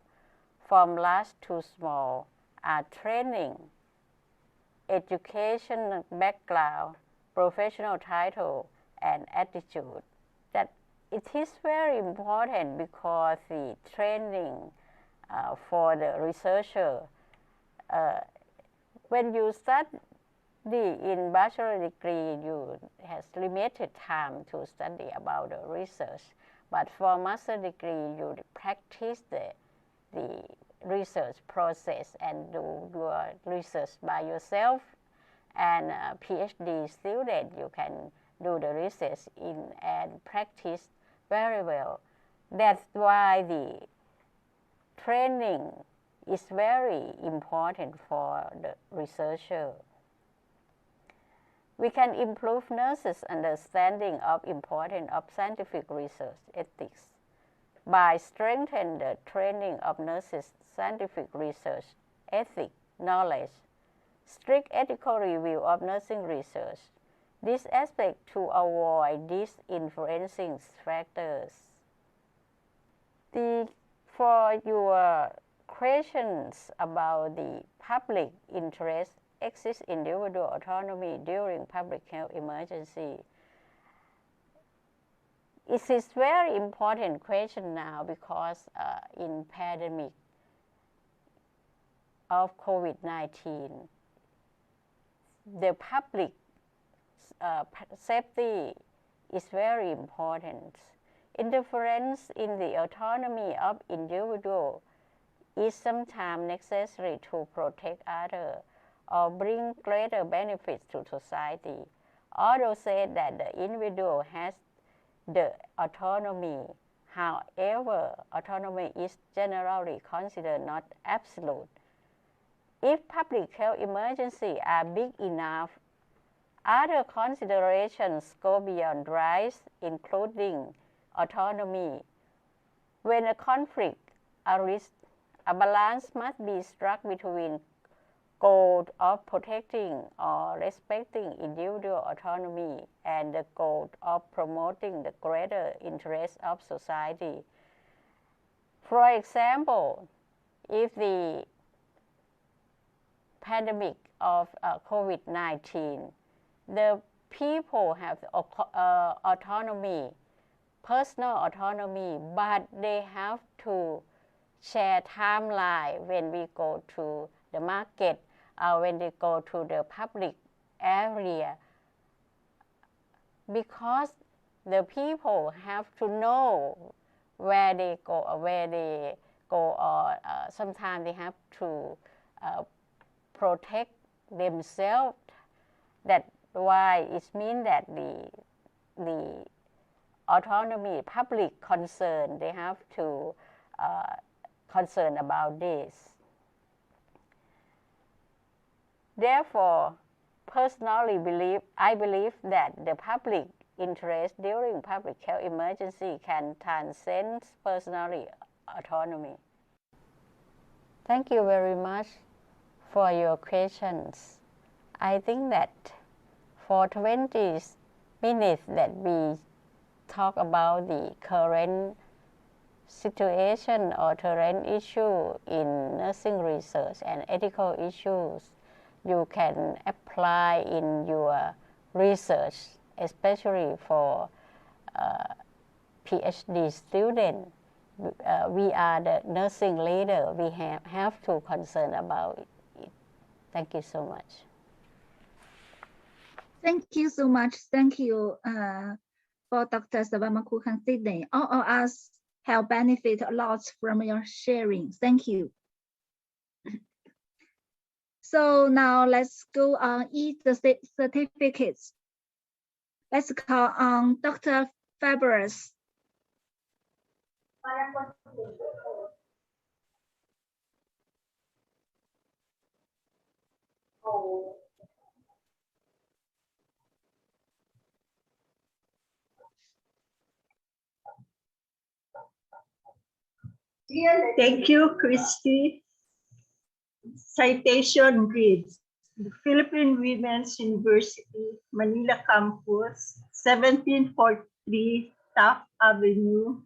from large to small are training, education background, professional title, and attitude. That it is very important because the training for the researcher, when you study in bachelor degree, you has limited time to study about the research. But for master degree, you practice the research process and do your research by yourself. And a PhD student, you can do the research in and practice very well. That's why the training is very important for the researcher. We can improve nurses' understanding of importance of scientific research ethics by strengthening the training of nurses' scientific research ethics knowledge, strict ethical review of nursing research. This aspect to avoid these influencing factors. For your questions about the public interest exists individual autonomy during public health emergency. It is very important question now because in pandemic of COVID-19, the public safety is very important. Interference in the autonomy of individual is sometimes necessary to protect others or bring greater benefits to society. Although said that the individual has the autonomy, however, autonomy is generally considered not absolute. If public health emergencies are big enough, other considerations go beyond rights, including autonomy. When a conflict arises, a balance must be struck between goal of protecting or respecting individual autonomy and the goal of promoting the greater interests of society. For example, if the pandemic of COVID-19, the people have autonomy, personal autonomy, but they have to share timeline when we go to the market or when they go to the public area, because the people have to know where they go, or sometimes they have to protect themselves. That's why it means that the autonomy, public concern, they have to concern about this. Therefore, personally I believe that the public interest during public health emergency can transcend personal autonomy. Thank you very much for your questions. I think that for 20 minutes that we talk about the current situation or current issue in nursing research and ethical issues, you can apply in your research, especially for PhD students. We are the nursing leader. We have to concern about it. Thank you so much. Thank you so much. Thank you for Dr. Savamaku and Sydney. All of us have benefited a lot from your sharing. Thank you. So now let's go on the certificates. Let's call on Dr. Fabulous. Thank you, Christy. citation reads, the Philippine Women's University, Manila Campus, 1743 Taft Avenue,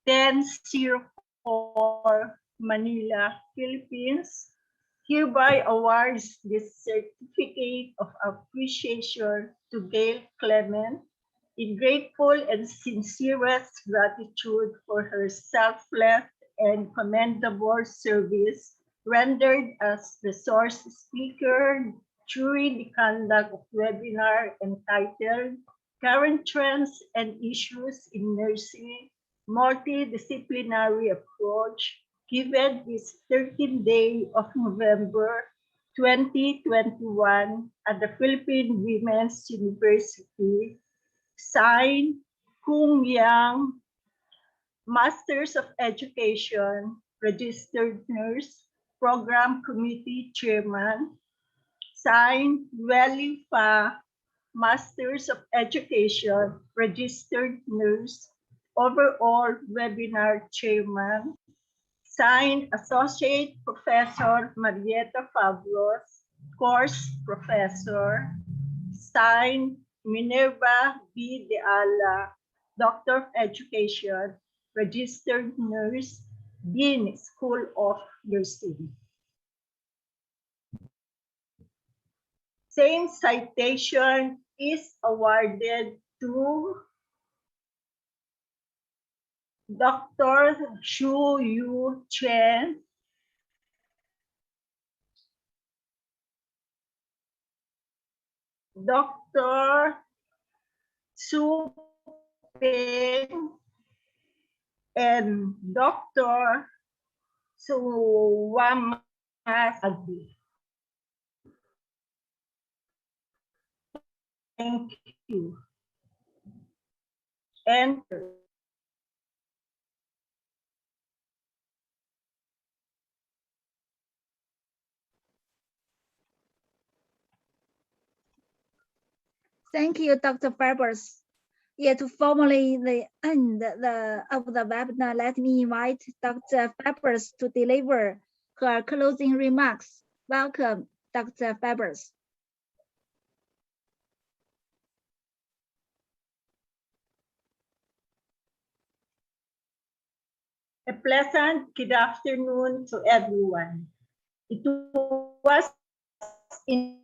1004 Manila, Philippines, hereby awards this certificate of appreciation to Gail Clement in grateful and sincerest gratitude for her selfless and commendable service rendered as resource speaker during the conduct of webinar entitled Current Trends and Issues in Nursing, Multidisciplinary Approach, given this 13th day of November 2021 at the Philippine Women's University, signed Kung Yang, Masters of Education, Registered Nurse, Program Committee Chairman, signed Welly Fa, Masters of Education, Registered Nurse, Overall Webinar Chairman, signed Associate Professor Marieta Fablos, Course Professor, signed Minerva B. De Ala, Doctor of Education, Registered Nurse, Dean, School of Nursing. Same citation is awarded to Dr. Xu Yu Chen, Dr. Su Peng, and Dr. Suwamas Adi. Thank you. And Thank you, Dr. Fabers. To formally the end of the webinar, let me invite Dr. Fabers to deliver her closing remarks. Welcome, Dr. Fabers. a pleasant good afternoon to everyone. It was in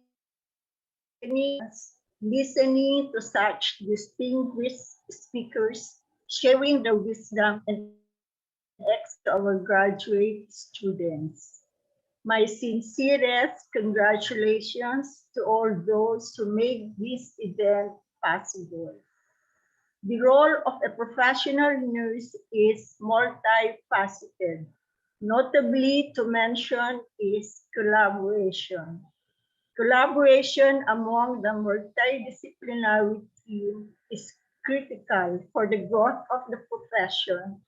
listening to such distinguished speakers sharing their wisdom and to our graduate students. My sincerest congratulations to all those who made this event possible. The role of a professional nurse is multifaceted. Notably to mention is collaboration. Collaboration among the multidisciplinary team is critical for the growth of the profession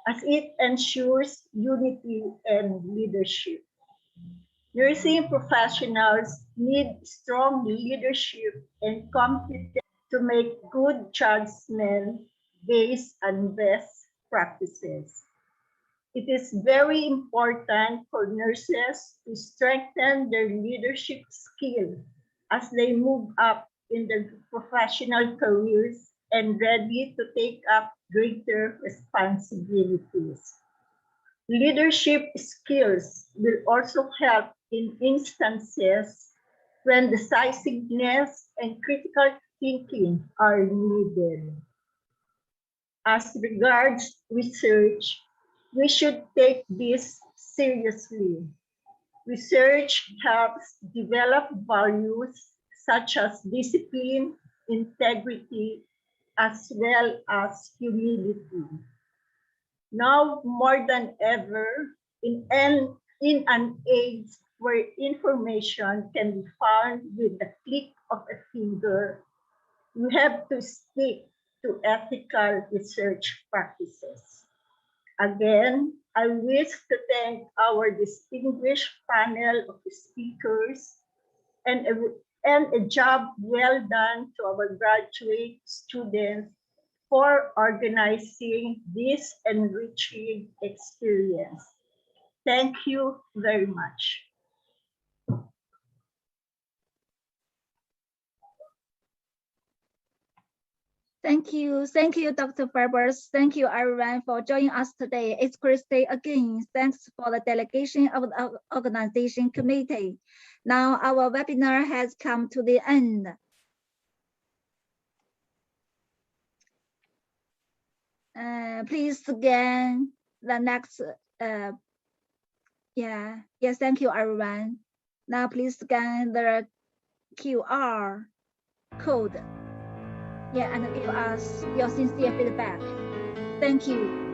as it ensures unity and leadership. Nursing professionals need strong leadership and competence to make good judgment based on best practices. It is very important for nurses to strengthen their leadership skill as they move up in their professional careers and ready to take up greater responsibilities. Leadership skills will also help in instances when decisiveness and critical thinking are needed. As regards research, we should take this seriously. Research helps develop values such as discipline, integrity, as well as humility. Now more than ever, in an age where information can be found with the click of a finger, we have to stick to ethical research practices. Again, I wish to thank our distinguished panel of speakers and a job well done to our graduate students for organizing this enriching experience. Thank you very much. Thank you, Dr. Fibers. Thank you, everyone, for joining us today. It's Christy again. Thanks for the delegation of the organization committee. Now our webinar has come to the end. Please scan the next. Yes, thank you, everyone. Now please scan the QR code. And give us your sincere feedback. Thank you.